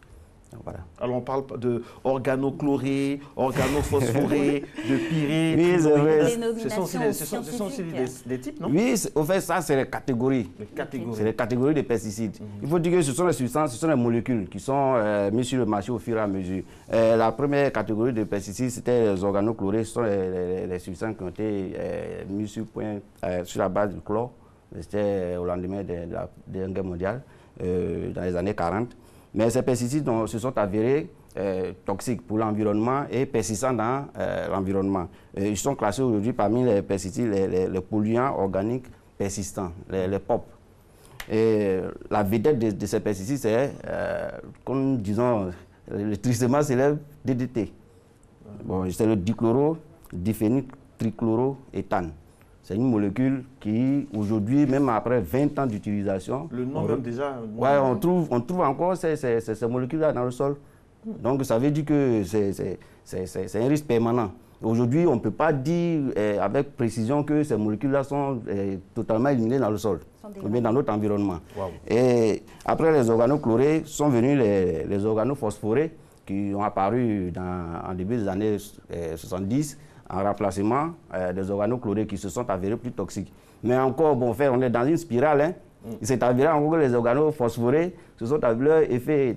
Donc, voilà. Alors on parle de organochlorés, organophosphorés, de pyrite. Oui, c'est vrai. Ce sont aussi des types, non? Oui, au fait, ça, c'est les catégories. C'est les catégories de pesticides. Il faut dire que ce sont les substances, ce sont les molécules qui sont mises sur le marché au fur et à mesure. La première catégorie de pesticides, c'était les organochlorés. Ce sont les substances qui ont été mises sur la base du chlore. C'était au lendemain de la Deuxième Guerre mondiale, dans les années 40. Mais ces pesticides se sont avérés toxiques pour l'environnement et persistants dans l'environnement. Ils sont classés aujourd'hui parmi les pesticides, les polluants organiques persistants, les POP. Et la vedette de ces pesticides, c'est, comme disons, le tristement célèbre DDT. Bon, c'est le dichloro-diphényl-trichloroéthane. C'est une molécule qui, aujourd'hui, même après 20 ans d'utilisation... Le nom même déjà... Ouais, on trouve encore ces molécules-là dans le sol. Donc, ça veut dire que c'est un risque permanent. Aujourd'hui, on ne peut pas dire avec précision que ces molécules-là sont totalement éliminées dans le sol, ou bien dans notre environnement. Wow. Et après les organochlorés, sont venus les organophosphorés qui ont apparu en début des années 70, en remplacement des organochlorés qui se sont avérés plus toxiques. Mais encore, bon, on est dans une spirale. Hein. Il s'est avéré encore que les organophosphorés se sont avérés, leur effet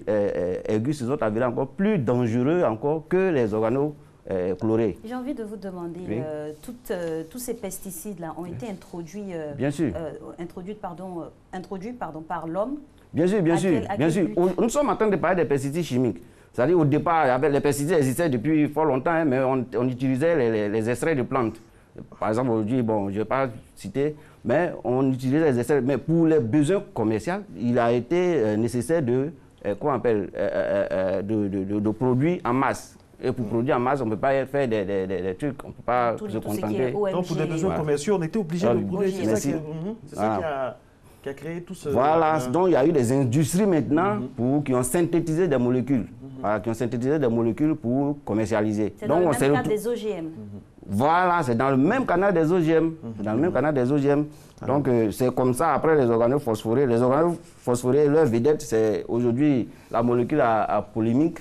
aigu se sont avérés encore plus dangereux encore que les organochlorés. J'ai envie de vous demander, oui. Tous ces pesticides-là ont été introduits, bien sûr. Introduits par l'homme. Bien sûr, bien sûr. Nous sommes en train de parler des pesticides chimiques. C'est-à-dire au départ, les pesticides existaient depuis fort longtemps, hein, mais on utilisait les extraits de plantes. Par exemple, aujourd'hui, bon, je ne vais pas citer, mais on utilisait les extraits. Mais pour les besoins commerciaux, il a été nécessaire de produire en masse. Et pour produire en masse, on ne peut pas faire des trucs, on ne peut pas se contenter. Donc pour des besoins commerciaux, on était obligé de produire. C'est ça qui a créé tout ce... Voilà, donc il y a eu des industries maintenant qui ont synthétisé des molécules. Voilà, qui ont synthétisé des molécules pour commercialiser. C'est dans le même canal des OGM. Voilà, c'est dans le même canal des OGM. Dans le même canal des OGM. Donc c'est comme ça, après les organophosphorés. Les organophosphorés, leur vedette, c'est aujourd'hui la molécule à polémique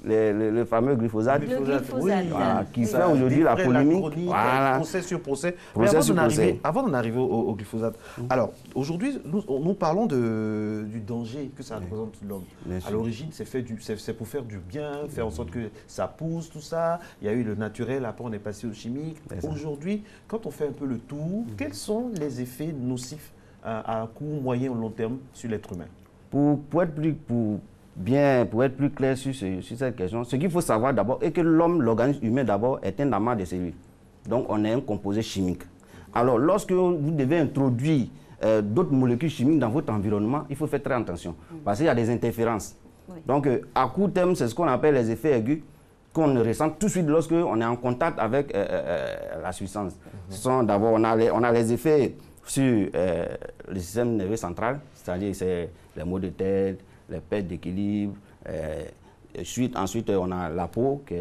le fameux glyphosate, voilà, qui fait aujourd'hui la polémique. Voilà. Procès sur procès. Procès sur procès. Avant d'en arriver au glyphosate, alors aujourd'hui, nous parlons du danger que ça représente l'homme. À l'origine, c'est pour faire du bien, faire en sorte que ça pousse, tout ça. Il y a eu le naturel, après on est passé au chimique. Aujourd'hui, quand on fait un peu le tour, quels sont les effets nocifs à court, moyen ou long terme sur l'être humain? Pour être plus clair sur cette question, ce qu'il faut savoir d'abord est que l'homme, l'organisme humain d'abord, est un amas de cellules. Donc on est un composé chimique. Alors lorsque vous devez introduire d'autres molécules chimiques dans votre environnement, il faut faire très attention parce qu'il y a des interférences. Donc à court terme, c'est ce qu'on appelle les effets aigus qu'on ressent tout de suite lorsque on est en contact avec la substance. D'abord, on a les effets sur le système nerveux central, c'est-à-dire c'est les maux de tête, les pertes d'équilibre. Ensuite, on a la peau qui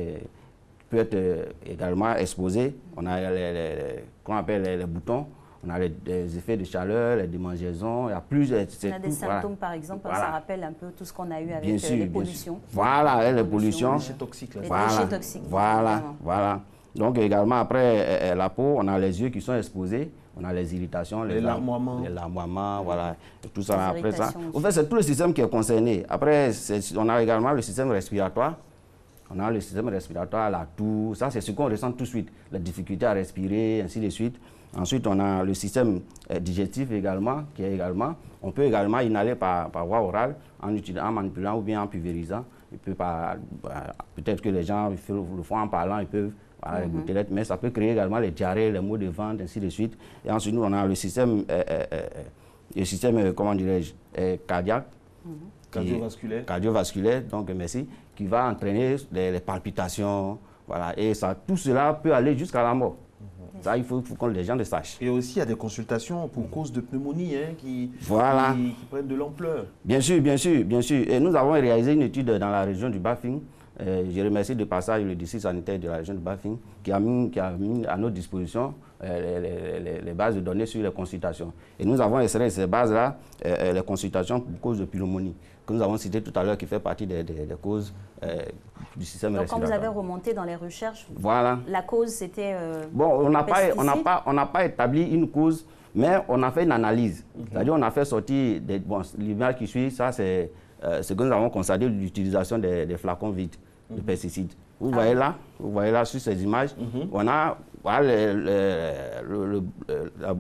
peut être également exposée. On a qu'on appelle les boutons. On a les effets de chaleur, les démangeaisons. Il y a plusieurs. On a des symptômes, par exemple, ça rappelle un peu tout ce qu'on a eu avec les pollutions. Voilà, les pollutions. Les déchets toxiques. Les déchets toxiques. Voilà. Donc également, après la peau, on a les yeux qui sont exposés. On a les irritations, les larmoiements, voilà, et tout ça. Après ça, en fait, c'est tout le système qui est concerné. Après, on a également le système respiratoire. On a le système respiratoire, la toux, ça c'est ce qu'on ressent tout de suite. La difficulté à respirer, ainsi de suite. Ensuite, on a le système digestif également, on peut également inhaler par voie orale en manipulant ou bien en pulvérisant. Peut-être que les gens le font en parlant, ils peuvent les gouttelettes, mais ça peut créer également les diarrhées, les maux de ventre, ainsi de suite. Et ensuite, nous, on a le système comment dirais-je, cardiaque. Cardiovasculaire, donc merci, qui va entraîner les palpitations, voilà, et ça, tout cela peut aller jusqu'à la mort. Ça, il faut que les gens le sachent. Et aussi, il y a des consultations pour cause de pneumonie qui prennent de l'ampleur. Bien sûr. Et nous avons réalisé une étude dans la région du Bafing. Je remercie de passage le district sanitaire de la région de Bafing qui a mis à notre disposition les bases de données sur les consultations. Et nous avons extrait ces bases-là, les consultations pour cause de pneumonie, que nous avons cité tout à l'heure, qui fait partie des causes du système respiratoire. Donc quand vous avez remonté dans les recherches, la cause c'était... on n'a pas établi une cause, mais on a fait une analyse. C'est-à-dire on a fait sortir l'image qui suit, ça c'est ce que nous avons constaté l'utilisation des flacons vides de pesticides. Vous voyez là sur ces images, on a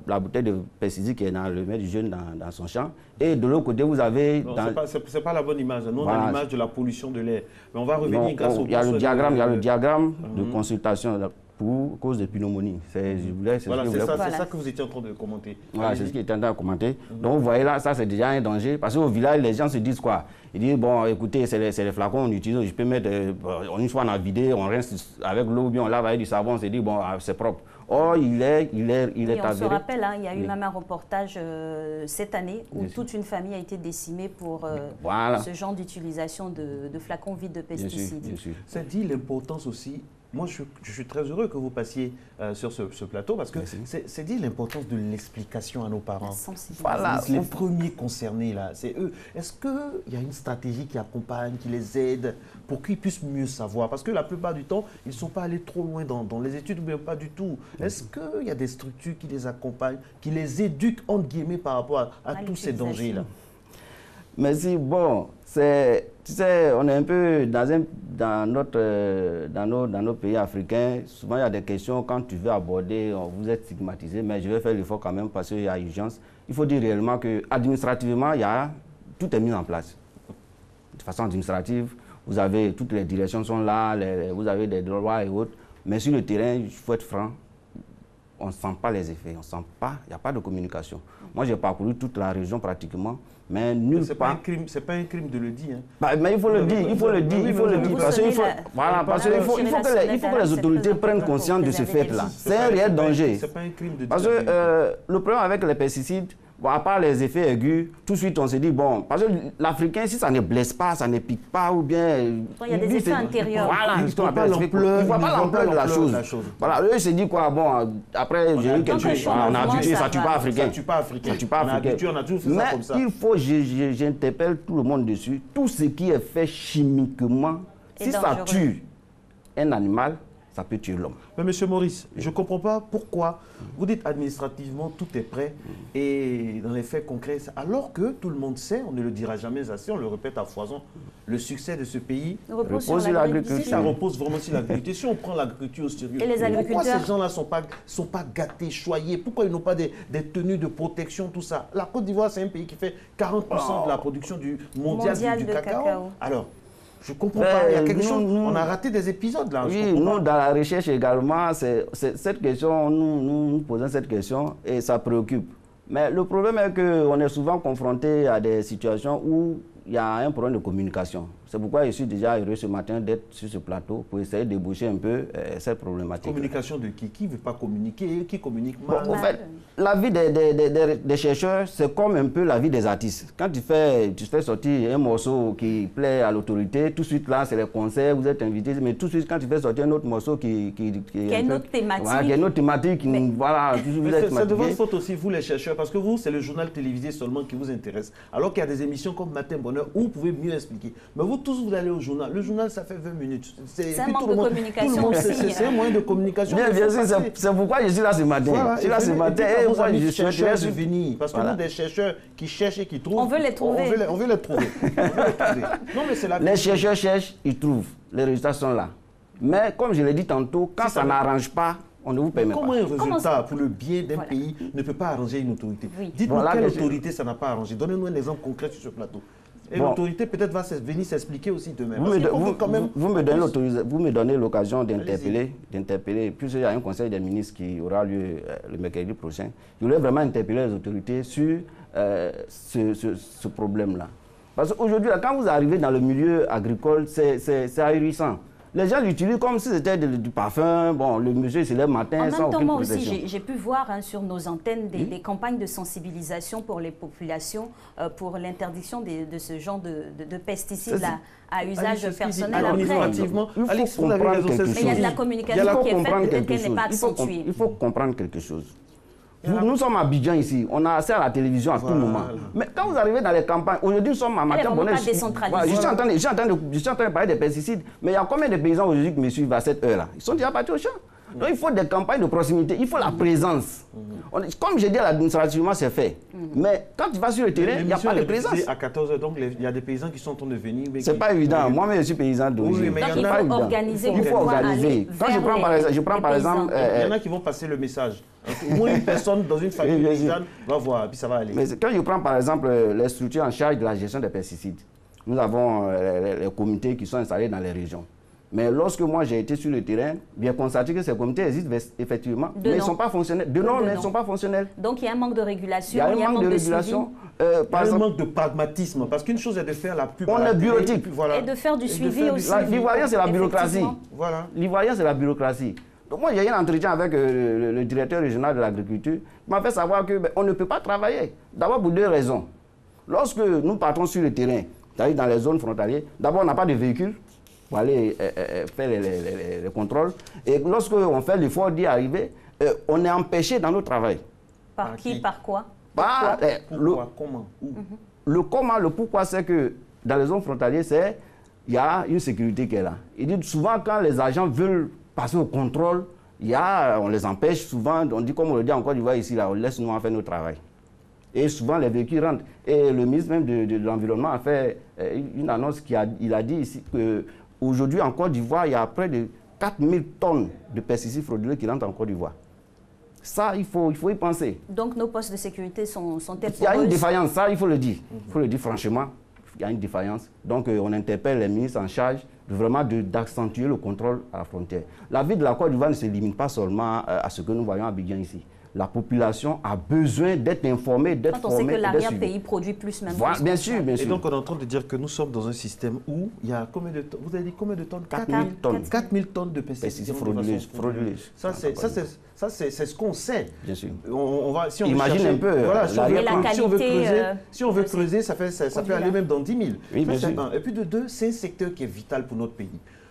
la bouteille de pesticides qui est dans le main du jeune dans son champ. Et de l'autre côté, vous avez... C'est pas la bonne image. Nous, on a l'image de la pollution de l'air. Mais on va revenir grâce au... Il y a le diagramme de consultation pour cause de pneumonie. C'est ça que vous étiez en train de commenter. Voilà, c'est ce qui était en train de commenter. Donc, vous voyez là, ça c'est déjà un danger. Parce qu'au village, les gens se disent quoi? Ils disent, bon, écoutez, c'est les flacons, on utilise, je peux mettre, une fois on a vidé, on rince avec l'eau, ou bien on lave avec du savon, on se dit, bon, c'est propre. Or, il est avéré. On se rappelle, il y a eu même un reportage cette année où toute une famille a été décimée pour ce genre d'utilisation de flacons vides de pesticides. Bien sûr. Ça dit l'importance aussi. Moi, je suis très heureux que vous passiez sur ce plateau parce que c'est dit l'importance de l'explication à nos parents. Voilà. Les premiers concernés, là, c'est eux. Est-ce qu'il y a une stratégie qui accompagne, qui les aide pour qu'ils puissent mieux savoir? Parce que la plupart du temps, ils ne sont pas allés trop loin dans les études, mais pas du tout. Est-ce qu'il y a des structures qui les accompagnent, qui les éduquent, entre guillemets, par rapport à tous ces dangers-là? Merci. Bon, tu sais, on est un peu dans nos pays africains. Souvent, il y a des questions, quand tu veux aborder, vous êtes stigmatisé, mais je vais faire l'effort quand même parce qu'il y a urgence. Il faut dire réellement qu'administrativement, tout est mis en place. De façon administrative, vous avez, toutes les directions sont là, vous avez des droits et autres. Mais sur le terrain, il faut être franc, on ne sent pas les effets, il n'y a pas de communication. Moi, j'ai parcouru toute la région pratiquement, mais nulle part... C'est pas un crime de le dire. Mais il faut le dire, il faut le dire. Parce qu'il faut que les autorités prennent conscience de ce fait-là. C'est un réel danger. C'est pas un crime de dire. Parce que le problème avec les pesticides, bon, à part les effets aigus, tout de suite on se dit, bon, parce que l'Africain, si ça ne blesse pas, ça ne pique pas, ou bien... Il y a des effets antérieurs. Voilà, il ne voit pas l'ampleur de la chose. Voilà, eux, ils se disent quoi, bon, après, j'ai eu quelque chose, on a habitué, ça ne tue pas Africain. Ça ne tue pas Africain. On a toujours fait ça comme ça. Mais il faut, j'interpelle tout le monde dessus, tout ce qui est fait chimiquement Si ça tue un animal, ça peut tuer l'homme. Mais monsieur Maurice, je ne comprends pas pourquoi vous dites administrativement tout est prêt et dans les faits concrets, alors que tout le monde sait, on ne le dira jamais assez, on le répète à foison, le succès de ce pays repose sur l'agriculture. Ça repose vraiment sur l'agriculture. Si on prend l'agriculture au sérieux, et les agriculteurs, pourquoi ces gens-là ne sont pas gâtés, choyés? Pourquoi ils n'ont pas des tenues de protection, tout ça? La Côte d'Ivoire, c'est un pays qui fait 40% de la production mondiale du cacao. Alors, je ne comprends pas, il y a quelque chose, on a raté des épisodes là. Oui, nous, dans la recherche également, cette question, nous posons cette question et ça préoccupe. Mais le problème est qu'on est souvent confronté à des situations où il y a un problème de communication. C'est pourquoi je suis déjà heureux ce matin d'être sur ce plateau pour essayer de déboucher un peu cette problématique. Communication de qui? Qui ne veut pas communiquer? Qui communique mal? Bon, en fait, la vie des chercheurs, c'est comme un peu la vie des artistes. Quand tu fais sortir un morceau qui plaît à l'autorité, tout de suite là, c'est les concerts, vous êtes invités, mais tout de suite, quand tu fais sortir un autre morceau qui a une autre thématique. Voilà, qui a une autre thématique, voilà, vous êtes c'est de votre faute aussi, vous les chercheurs, parce que vous, c'est le journal télévisé seulement qui vous intéresse. Alors qu'il y a des émissions comme Matin Bonheur où vous pouvez mieux expliquer. Mais vous tous, vous allez au journal. Le journal, ça fait 20 minutes. C'est un manque de communication aussi. C'est un moyen de communication. Bien sûr, c'est pourquoi je suis là ce matin. Voilà, je suis là ce matin et moi, je suis de venir. Parce que nous, des chercheurs qui cherchent et qui trouvent, on veut les trouver. On veut les trouver. Non, mais c'est la les chercheurs cherchent, ils trouvent. Les résultats sont là. Mais comme je l'ai dit tantôt, quand ça n'arrange pas, on ne vous permet pas. Comment un résultat pour le bien d'un pays ne peut pas arranger une autorité? Dites-nous quelle autorité ça n'a pas arrangé. Donnez-nous un exemple concret sur ce plateau. Et l'autorité peut-être va venir s'expliquer aussi demain. Vous me donnez l'occasion d'interpeller, puisqu'il y a un conseil des ministres qui aura lieu le mercredi prochain. Je voulais vraiment interpeller les autorités sur ce problème-là. Parce qu'aujourd'hui, quand vous arrivez dans le milieu agricole, c'est ahurissant. Les gens l'utilisent comme si c'était du parfum. Bon, le monsieur se lève le matin sans aucune protection. En même temps, moi aussi, j'ai pu voir sur nos antennes des campagnes de sensibilisation pour les populations pour l'interdiction de ce genre de pesticides à usage personnel. Administrativement, il faut comprendre quelque chose. Mais il y a de la communication qui est faite, peut-être qu'elle n'est pas accentuée. Il faut comprendre quelque chose. Nous sommes à Abidjan ici, on a accès à la télévision à tout moment. Mais quand vous arrivez dans les campagnes, aujourd'hui nous sommes à Matin Bonheur. Je suis en train de parler des pesticides, mais il y a combien de paysans aujourd'hui qui me suivent à cette heure-là? Ils sont déjà partis au champ. Donc il faut des campagnes de proximité, il faut la présence. Comme j'ai dit, administrativement c'est fait. Mais quand tu vas sur le terrain, il n'y a pas de présence. À 14h, donc il y a des paysans qui sont en train de venir. C'est pas évident. Moi-même je suis paysan d'origine. Donc il faut organiser. Il faut organiser. Quand je prends par exemple. Il y en a qui vont passer le message. Au moins une personne dans une famille paysanne va voir, puis ça va aller. Mais quand je prends par exemple les structures en charge de la gestion des pesticides, nous avons les comités qui sont installés dans les régions. Mais lorsque moi j'ai été sur le terrain, j'ai constaté que ces comités existent effectivement, mais ils ne sont pas fonctionnels. Mais ils ne sont pas fonctionnels. Donc il y a un manque de régulation, il y a un manque de régulation. Il y a un manque de pragmatisme, parce qu'une chose est de faire la pub. On est bureautique. Et de faire du suivi aussi. L'ivoirien, c'est la bureaucratie. Voilà. L'ivoirien, c'est la bureaucratie. Donc moi, j'ai eu un entretien avec le directeur régional de l'agriculture qui m'a fait savoir qu'on ne peut pas travailler. D'abord pour deux raisons. Lorsque nous partons sur le terrain, c'est-à-dire dans les zones frontalières, d'abord on n'a pas de véhicules pour aller faire les contrôles. Et lorsque on fait l'effort d'y arriver, on est empêché dans notre travail. Par qui? Par quoi? Pourquoi? Comment? Où? Le comment, le pourquoi, c'est que dans les zones frontalières, il y a une sécurité qui est là. Il dit souvent quand les agents veulent passer au contrôle, on les empêche souvent, on dit comme on le dit encore, tu vois ici, là, on laisse nous en faire notre travail. Et souvent les véhicules rentrent. Et le ministre même de l'Environnement a fait une annonce, il a dit ici qu'aujourd'hui en Côte d'Ivoire, il y a près de 4000 tonnes de pesticides frauduleux qui rentrent en Côte d'Ivoire. Ça, il faut y penser. Donc nos postes de sécurité sont-elles Il y a une défaillance, ça il faut le dire. Il faut le dire franchement, il y a une défaillance. Donc on interpelle les ministres en charge vraiment d'accentuer le contrôle à la frontière. La vie de la Côte d'Ivoire ne se limite pas seulement à ce que nous voyons à Abidjan ici. La population a besoin d'être informée, d'être formée. Quand on sait que l'arrière-pays produit plus même. Voilà, bien sûr, bien sûr. Et donc on est en train de dire que nous sommes dans un système où il y a combien de tonnes? Vous avez dit combien de tonnes? 4000 tonnes. 4000 tonnes de pesticides frauduleux. Ça, c'est ce qu'on sait. Bien sûr. Si on imagine un peu. Voilà, si on veut creuser, ça peut aller même dans 10 000. Oui, bien sûr. Et puis de deux, c'est un secteur qui est vital pour notre pays.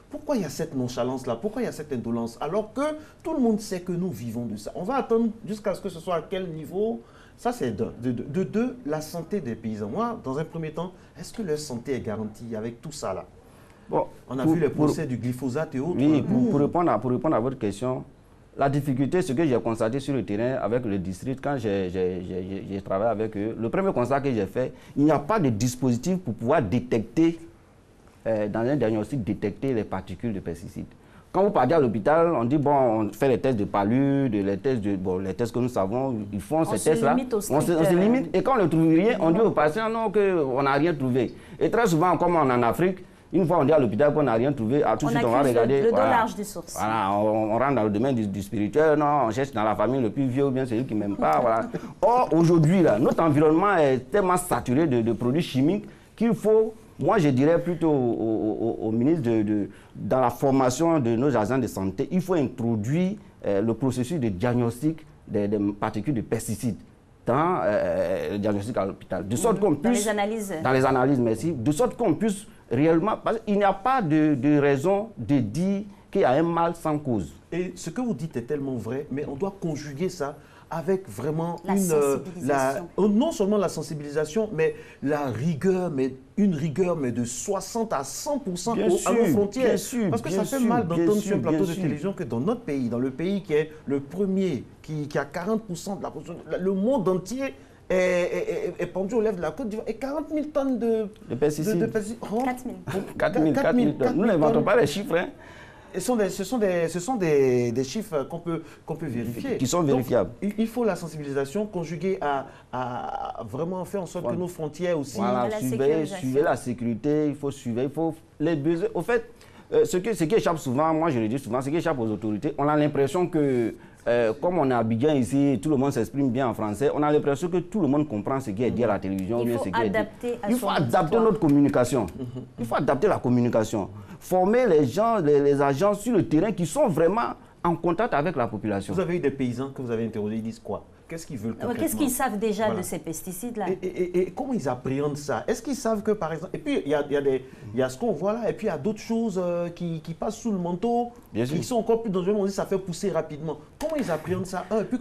Pourquoi il y a cette nonchalance-là? Pourquoi il y a cette indolence? Alors que tout le monde sait que nous vivons de ça. On va attendre jusqu'à ce que ce soit à quel niveau? Ça, c'est de deux, la santé des paysans. Moi, dans un premier temps, est-ce que leur santé est garantie avec tout ça là? Bon, on a vu les procès du glyphosate et autres. Oui, pour répondre à votre question, la difficulté, ce que j'ai constaté sur le terrain avec le district, quand j'ai travaillé avec eux, le premier constat que j'ai fait, il n'y a pas de dispositif pour pouvoir détecter, dans un diagnostic, détecter les particules de pesticides. Quand vous partez à l'hôpital, on dit, bon, on fait les tests de palude, les tests que nous savons, ils font ces tests-là. On se limite, et quand on ne trouve rien, on dit aux patients, non, qu'on n'a rien trouvé. Et très souvent, comme en Afrique, une fois on dit à l'hôpital qu'on n'a rien trouvé, tout de suite on va regarder. Le dos large du source. Voilà, on rentre dans le domaine du spirituel, non, on cherche dans la famille le plus vieux ou bien celui qui ne m'aime pas. Voilà. Or, aujourd'hui, notre environnement est tellement saturé de produits chimiques qu'il faut, moi je dirais plutôt au ministre, dans la formation de nos agents de santé, il faut introduire le processus de diagnostic des particules de pesticides dans le diagnostic à l'hôpital. De sorte qu'on puisse. Dans les analyses. Dans les analyses, merci. De sorte qu'on puisse réellement. Parce qu'il n'y a pas de raison de dire qu'il y a un mal sans cause. Et ce que vous dites est tellement vrai, mais on doit conjuguer ça avec vraiment non seulement la sensibilisation, mais la rigueur, mais une rigueur mais de 60 à 100% à nos frontières. Parce que ça fait mal d'entendre sur un plateau de télévision que dans notre pays, dans le pays qui est le premier, qui a 40% de la production, le monde entier est pendu aux lèvres de la Côte d'Ivoire et 40 000 tonnes de pesticides. 4 000 tonnes. Nous n'inventons pas les chiffres. Hein. Ce sont des chiffres qu'on peut vérifier. Qui sont vérifiables. Donc, il faut la sensibilisation conjuguée à vraiment faire en sorte que nos frontières aussi... Voilà, suivez la sécurité, il faut suivre, il faut les besoins. Au fait, ce qui échappe souvent, moi je le dis souvent, ce qui échappe aux autorités, on a l'impression que, comme on est à Abidjan ici, tout le monde s'exprime bien en français, on a l'impression que tout le monde comprend ce qui est dit à la télévision. Il faut adapter notre communication. Il faut adapter la communication. Former les gens, les agents sur le terrain qui sont vraiment en contact avec la population. Vous avez eu des paysans que vous avez interrogés, ils disent quoi? Qu'est-ce qu'ils veulent concrètement? Qu'est-ce qu'ils savent déjà de ces pesticides-là? Et comment ils appréhendent ça? Est-ce qu'ils savent que, par exemple... Et puis, il y a ce qu'on voit là, et puis il y a d'autres choses qui passent sous le manteau, qui sont encore plus dangereuses. On dit que ça fait pousser rapidement. Comment ils appréhendent ça? Et puis,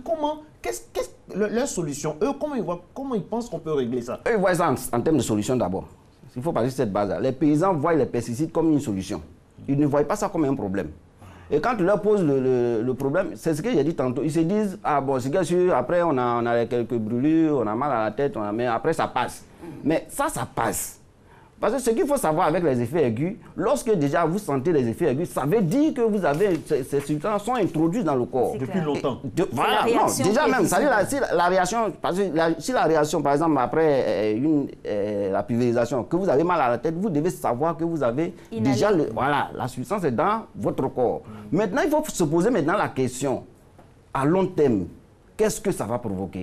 leur solution? Eux, comment ils pensent qu'on peut régler ça? Eux, ils voient ça en termes de solution d'abord. Il faut parler de cette base-là. Les paysans voient les pesticides comme une solution. Ils ne voient pas ça comme un problème. Et quand tu leur poses le problème, c'est ce que j'ai dit tantôt, ils se disent, ah bon, c'est sûr, après on a quelques brûlures, on a mal à la tête, mais après ça passe. Mais ça passe. Parce que ce qu'il faut savoir avec les effets aigus, lorsque déjà vous sentez les effets aigus, ça veut dire que vous avez, ces substances sont introduites dans le corps. Depuis longtemps. Voilà, non, déjà même, ça veut dire si la réaction, parce que si la réaction, par exemple, après la pulvérisation, que vous avez mal à la tête, vous devez savoir que vous avez déjà, la substance est dans votre corps. Maintenant, il faut se poser maintenant la question, à long terme, qu'est-ce que ça va provoquer?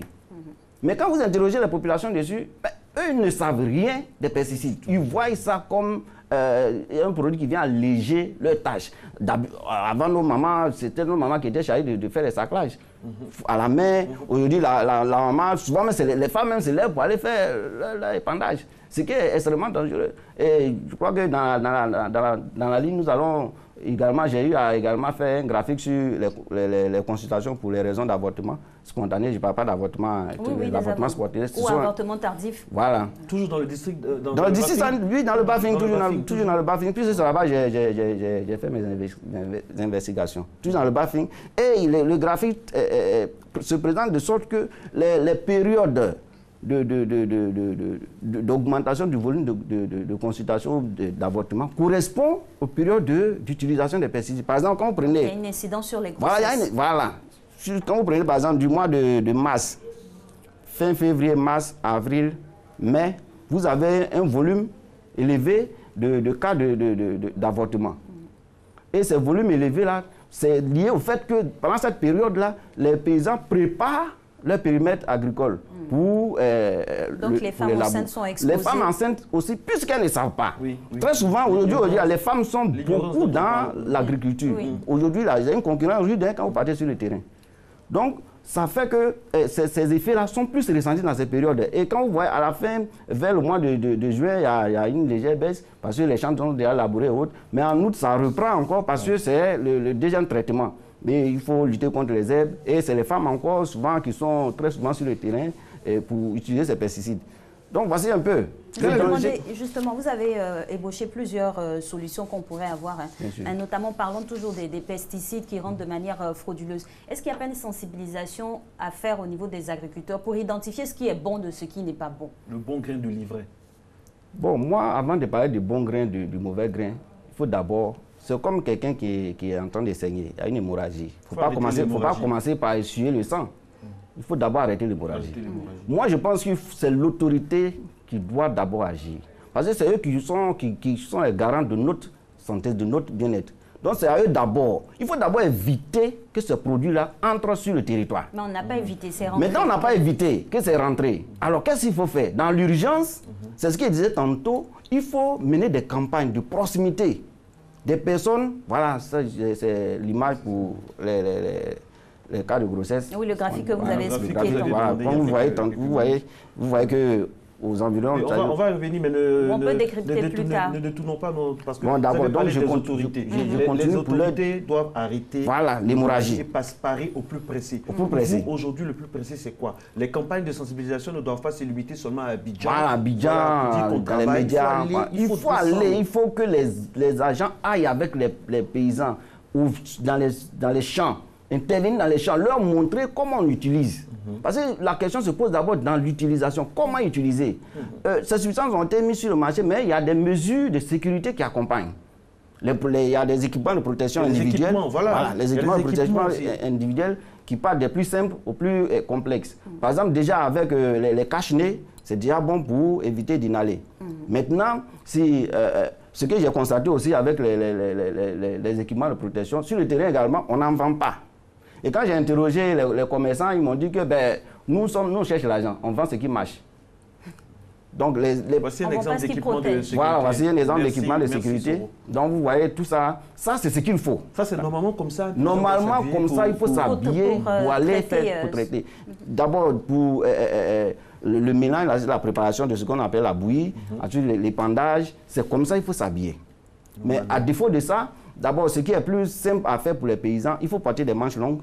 Mais quand vous interrogez la population dessus, eux ne savent rien des pesticides. Ils voient ça comme un produit qui vient alléger leurs tâches. Avant, nos mamans, c'était nos mamans qui étaient chargées de faire les saclages à la main. Aujourd'hui, la maman, souvent les femmes même se lèvent pour aller faire l'épandage. Ce qui est extrêmement dangereux. Et je crois que dans la ligne, nous allons également, j'ai eu à également faire un graphique sur les consultations pour les raisons d'avortement spontané. Je ne parle pas d'avortement spontané. Ou avortement tardif. Voilà. Toujours dans le district dans le district, oui, dans le Bafing, toujours dans le Bafing. Puis c'est là-bas j'ai fait mes investigations. Toujours dans le Bafing. Et le graphique se présente de sorte que les périodes d'augmentation du volume de consultation d'avortement correspond aux périodes d'utilisation des pesticides. Par exemple, quand vous prenez... Il y a une incidence sur les grossesses. Voilà. Quand vous prenez par exemple du mois de mars, fin février, mars, avril, mai, vous avez un volume élevé de cas d'avortement. Et ce volume élevé-là, c'est lié au fait que pendant cette période-là, les paysans préparent leur périmètre agricole pour donc les femmes enceintes sont exposées. Les femmes enceintes aussi, puisqu'elles ne savent pas. Oui. Très souvent, aujourd'hui, les femmes sont beaucoup dans l'agriculture. Oui. Aujourd'hui, il y a une concurrence aujourd'hui quand vous partez sur le terrain. Donc, ça fait que ces effets-là sont plus ressentis dans ces périodes. Et quand vous voyez à la fin, vers le mois de juin, il y a une légère baisse parce que les champs sont déjà labourés et autres. Mais en août, ça reprend encore parce que c'est le deuxième traitement. Mais il faut lutter contre les herbes. Et c'est les femmes encore souvent qui sont très souvent sur le terrain pour utiliser ces pesticides. Donc voici un peu. Justement, vous avez ébauché plusieurs solutions qu'on pourrait avoir, notamment parlons toujours des pesticides qui rentrent de manière frauduleuse. Est-ce qu'il n'y a pas une sensibilisation à faire au niveau des agriculteurs pour identifier ce qui est bon de ce qui n'est pas bon? Le bon grain du livret. Bon, moi, avant de parler du bon grain, du mauvais grain, il faut d'abord... C'est comme quelqu'un qui est en train de saigner, il y a une hémorragie. Il ne faut pas commencer par essuyer le sang. Il faut d'abord arrêter l'hémorragie. Moi, je pense que c'est l'autorité qui doit d'abord agir. Parce que c'est eux qui sont les garants de notre santé, de notre bien-être. Donc c'est à eux d'abord. Il faut d'abord éviter que ce produit-là entre sur le territoire. Mais on n'a pas évité, c'est rentré. Maintenant, on n'a pas évité que c'est rentré. Alors qu'est-ce qu'il faut faire? Dans l'urgence, c'est ce qu'il disait tantôt, il faut mener des campagnes de proximité. Des personnes, voilà, c'est l'image pour les cas de grossesse. Oui, le graphique que vous avez expliqué. Voilà, comme vous voyez que aux environs... On va revenir, mais on peut décrypter plus tard. Ne détournons pas, parce que bon, d'abord, donc les autorités. Les autorités doivent arrêter l'hémorragie et passer au plus pressé. Aujourd'hui, le plus pressé, c'est quoi? Les campagnes de sensibilisation ne doivent pas se limiter seulement à Abidjan. Voilà, Abidjan, dans les médias. Il faut aller, il faut que les agents aillent avec les paysans ou dans les champs, intervenir dans les champs, leur montrer comment on utilise. Parce que la question se pose d'abord dans l'utilisation. Comment utiliser? Ces substances ont été mises sur le marché, mais il y a des mesures de sécurité qui accompagnent. Il y a des équipements de protection individuelle. Les équipements de protection individuels qui partent des plus simples aux plus complexes. Par exemple, déjà avec les cache-nez, c'est déjà bon pour éviter d'inhaler. Maintenant, ce que j'ai constaté aussi avec les équipements de protection, sur le terrain également, on n'en vend pas. Et quand j'ai interrogé les commerçants, ils m'ont dit que nous cherchons l'argent, on vend ce qui marche. Donc voici un exemple d'équipement de sécurité. Voilà, voici un exemple d'équipement de sécurité. Donc vous voyez tout ça, ça c'est ce qu'il faut. Ça c'est normalement comme ça. Normalement comme ça, il faut s'habiller pour aller faire, pour traiter. D'abord pour le mélange, la préparation de ce qu'on appelle la bouillie, ensuite l'épandage, c'est comme ça il faut s'habiller. Mais à défaut de ça, d'abord ce qui est plus simple à faire pour les paysans, il faut porter des manches longues.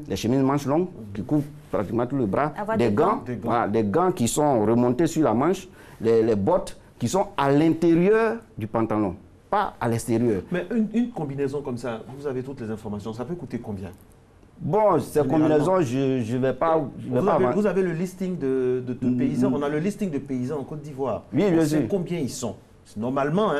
Les chemises manches longues qui couvrent pratiquement tout le bras, des gants qui sont remontés sur la manche, les bottes qui sont à l'intérieur du pantalon, pas à l'extérieur. Mais une combinaison comme ça, vous avez toutes les informations, ça peut coûter combien? Bon, ces combinaisons, je ne vais pas... Vous avez le listing de paysans, on a le listing de paysans en Côte d'Ivoire. Oui, bien sûr. Combien ils sont? Normalement,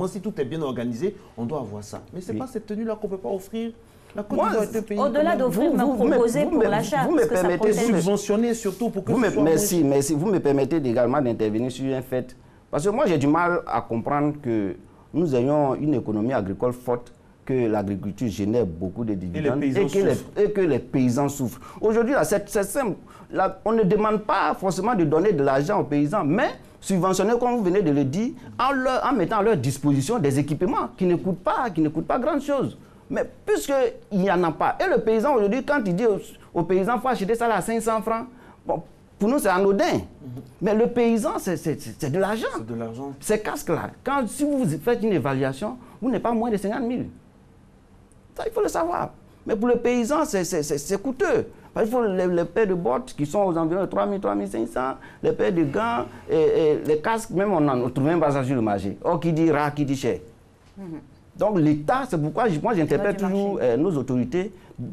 si tout est bien organisé, on doit avoir ça. Mais ce n'est pas cette tenue-là qu'on ne peut pas offrir. La Côte d'Ivoire est un pays... Au-delà d'offrir, me proposer pour l'achat. Vous me permettez de subventionner surtout pour que merci. Vous me permettez également d'intervenir sur un fait. Parce que moi, j'ai du mal à comprendre que nous ayons une économie agricole forte, que l'agriculture génère beaucoup de dividendes et que les paysans souffrent. Aujourd'hui, c'est simple. On ne demande pas forcément de donner de l'argent aux paysans, mais subventionner, comme vous venez de le dire, en mettant à leur disposition des équipements qui ne coûtent pas grand-chose. Mais puisqu'il n'y en a pas, et le paysan aujourd'hui, quand il dit aux paysans qu'il faut acheter ça à 500 francs, bon, pour nous c'est anodin. Mais le paysan, c'est de l'argent. C'est de l'argent. Ces casques-là, si vous faites une évaluation, vous n'êtes pas moins de 50 000. Ça, il faut le savoir. Mais pour le paysan, c'est coûteux. Il faut les paires de bottes qui sont aux environs de 3 000, 3 500, les paires de gants, et les casques, même on en trouve même pas ça sur le marché. Oh, qui dit rare, qui dit cher. Donc l'État, c'est pourquoi moi j'interpelle toujours nos autorités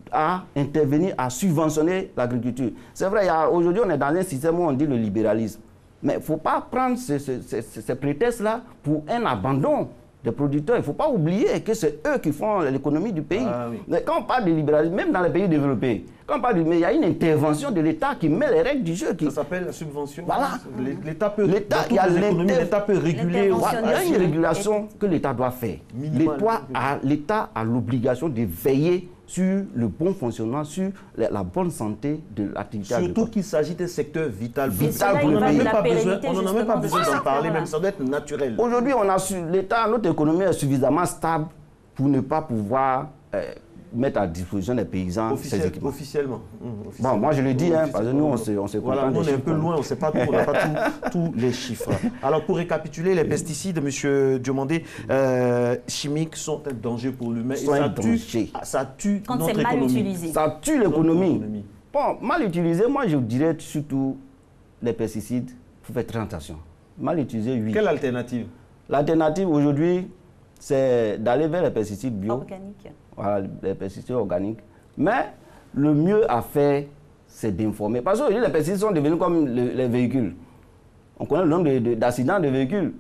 à intervenir, à subventionner l'agriculture. C'est vrai, aujourd'hui on est dans un système où on dit le libéralisme. Mais il ne faut pas prendre ces prétextes-là pour un abandon des producteurs. Il ne faut pas oublier que c'est eux qui font l'économie du pays. Mais quand on parle de libéralisme, même dans les pays développés, quand on parle il y a une intervention de l'État qui met les règles du jeu. Ça s'appelle la subvention. Voilà. L'État peut réguler. Il y a une régulation que l'État doit faire. L'État a l'obligation de veiller sur le bon fonctionnement, sur la bonne santé de l'activité agricole. Surtout qu'il s'agit d'un secteur vital. Vital pour le pays. On n'en a même pas besoin d'en parler, même ça doit être naturel. Aujourd'hui, notre économie est suffisamment stable pour ne pas pouvoir mettre à disposition des paysans ces équipements. Officiellement. Bon, moi je le dis, parce que nous on se voilà, nous on est un peu loin, on ne sait pas tout, on n'a pas tous les chiffres. Alors pour récapituler, les pesticides, M. Diomandé, chimiques sont un danger pour l'humain. Ça tue notre économie. Ça tue l'économie. Bon, mal utilisé, moi je dirais surtout les pesticides faut faire très attention. Mal utilisé, oui. Quelle alternative? L'alternative aujourd'hui, c'est d'aller vers les pesticides bio. Organiques. Voilà, les pesticides organiques. Mais le mieux à faire, c'est d'informer. Parce que les pesticides sont devenus comme les véhicules. On connaît le nombre d'accidents de véhicules.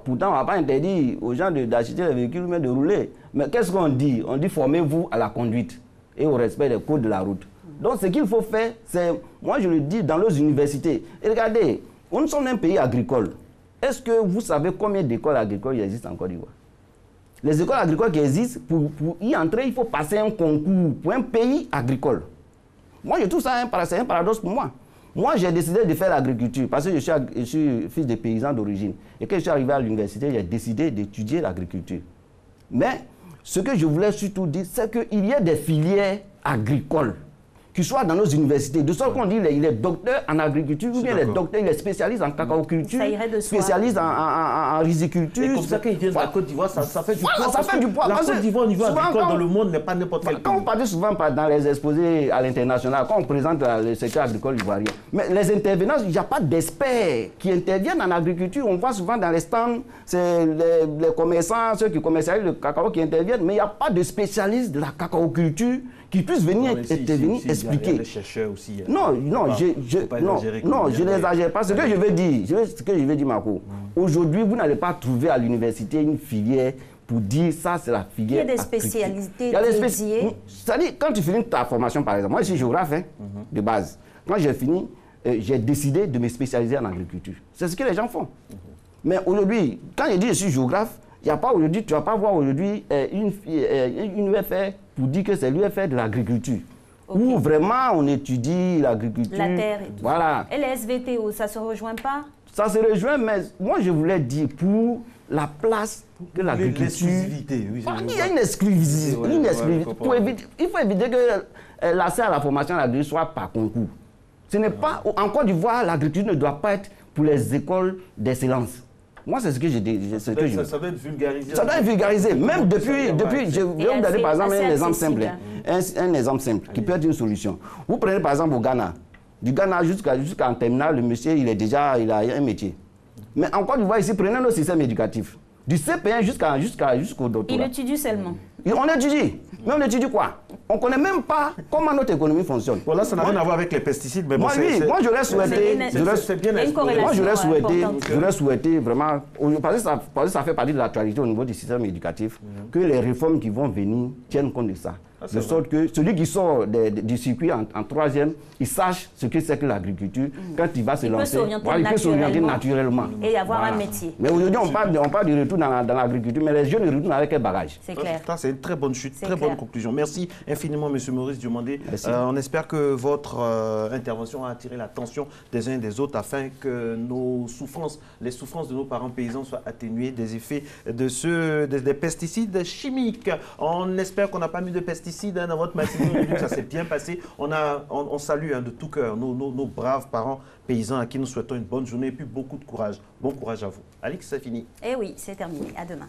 Pourtant, on ne va pas interdire aux gens d'acheter les véhicules, mais de rouler. Mais qu'est-ce qu'on dit? On dit formez-vous à la conduite et au respect des codes de la route. Donc, ce qu'il faut faire, c'est, moi je le dis, dans nos universités. Et regardez, nous sommes un pays agricole. Est-ce que vous savez combien d'écoles agricoles il existe en Côte d'Ivoire? Les écoles agricoles qui existent, pour y entrer, il faut passer un concours pour un pays agricole. Moi, je trouve ça un paradoxe pour moi. Moi, j'ai décidé de faire l'agriculture parce que je suis fils de paysan d'origine. Et quand je suis arrivé à l'université, j'ai décidé d'étudier l'agriculture. Mais ce que je voulais surtout dire, c'est qu'il y a des filières agricoles qui soient dans nos universités. De sorte qu'on dit qu'il est docteur en agriculture, ou bien il est docteur, il est spécialiste en cacaoculture, spécialiste en riziculture. Et comme ça, quand ils viennent de la Côte d'Ivoire, ça fait du poids. Ça fait du poids. La Côte d'Ivoire au niveau agricole dans le monde n'est pas n'importe quel pays. Quand on parle souvent dans les exposés à l'international, quand on présente le secteur agricole ivoirien, mais les intervenants, il n'y a pas d'experts qui interviennent en agriculture. On voit souvent dans les stands, c'est les commerçants, ceux qui commercialisent le cacao qui interviennent, mais il n'y a pas de spécialistes de la cacaoculture qui puissent venir intervenir, expliquer. Il y a des chercheurs aussi. Non, je n'exagère pas. Ce que je veux dire, Marco, aujourd'hui, vous n'allez pas trouver à l'université une filière pour dire ça, c'est la filière. Il y a des spécialités dédiées. C'est-à-dire, quand tu finis ta formation, par exemple, moi, je suis géographe de base. Quand j'ai fini, j'ai décidé de me spécialiser en agriculture. C'est ce que les gens font. Mais aujourd'hui, quand je dis je suis géographe, il y a pas aujourd'hui, tu ne vas pas voir aujourd'hui une UFR pour dire que c'est l'UFR de l'agriculture. Où vraiment on étudie l'agriculture. La terre et tout. Voilà. Et les SVTO, ça ne se rejoint pas? Ça se rejoint, mais moi je voulais dire pour la place de l'agriculture. L'exclusivité, oui. Il y a une exclusivité. Il faut éviter que l'accès à la formation à l'agriculture soit par concours. Ce n'est pas, en Côte d'Ivoire, l'agriculture ne doit pas être pour les écoles d'excellence. Moi, c'est ce que j'ai dit. Ça va être vulgarisé. Ça doit être vulgarisé. Même depuis je vais vous donner par exemple un exemple simple. Un exemple simple qui peut être une solution. Vous prenez par exemple au Ghana. Du Ghana jusqu'en terminale, le monsieur, il a un métier. Mais en Côte d'Ivoire, ici, prenez nos systèmes éducatifs. Du CP1 jusqu'au doctorat. Il étudie seulement. On étudie. Mais on étudie quoi? On ne connaît même pas comment notre économie fonctionne. Bon, là, ça n'a rien à voir avec les pesticides. Mais moi, moi, j'aurais souhaité. J'aurais souhaité vraiment. Parce que ça fait partie de l'actualité au niveau du système éducatif, que les réformes qui vont venir tiennent compte de ça. De sorte que celui qui sort du circuit en troisième, il sache ce que c'est que l'agriculture. Quand il va se lancer, il peut s'orienter naturellement. Et avoir un métier. Mais aujourd'hui, on parle du retour dans l'agriculture, mais les jeunes ils retournent avec quel bagage? C'est clair. C'est une très bonne chute, très bonne conclusion. Merci infiniment, M. Maurice Diomandé. On espère que votre intervention a attiré l'attention des uns et des autres afin que les souffrances de nos parents paysans soient atténuées des effets des pesticides chimiques. On espère qu'on n'a pas mis de pesticides dans votre matinée, ça s'est bien passé. On salue de tout cœur nos braves parents paysans à qui nous souhaitons une bonne journée et puis beaucoup de courage. Bon courage à vous. Alix, c'est fini. Eh oui, c'est terminé. À demain.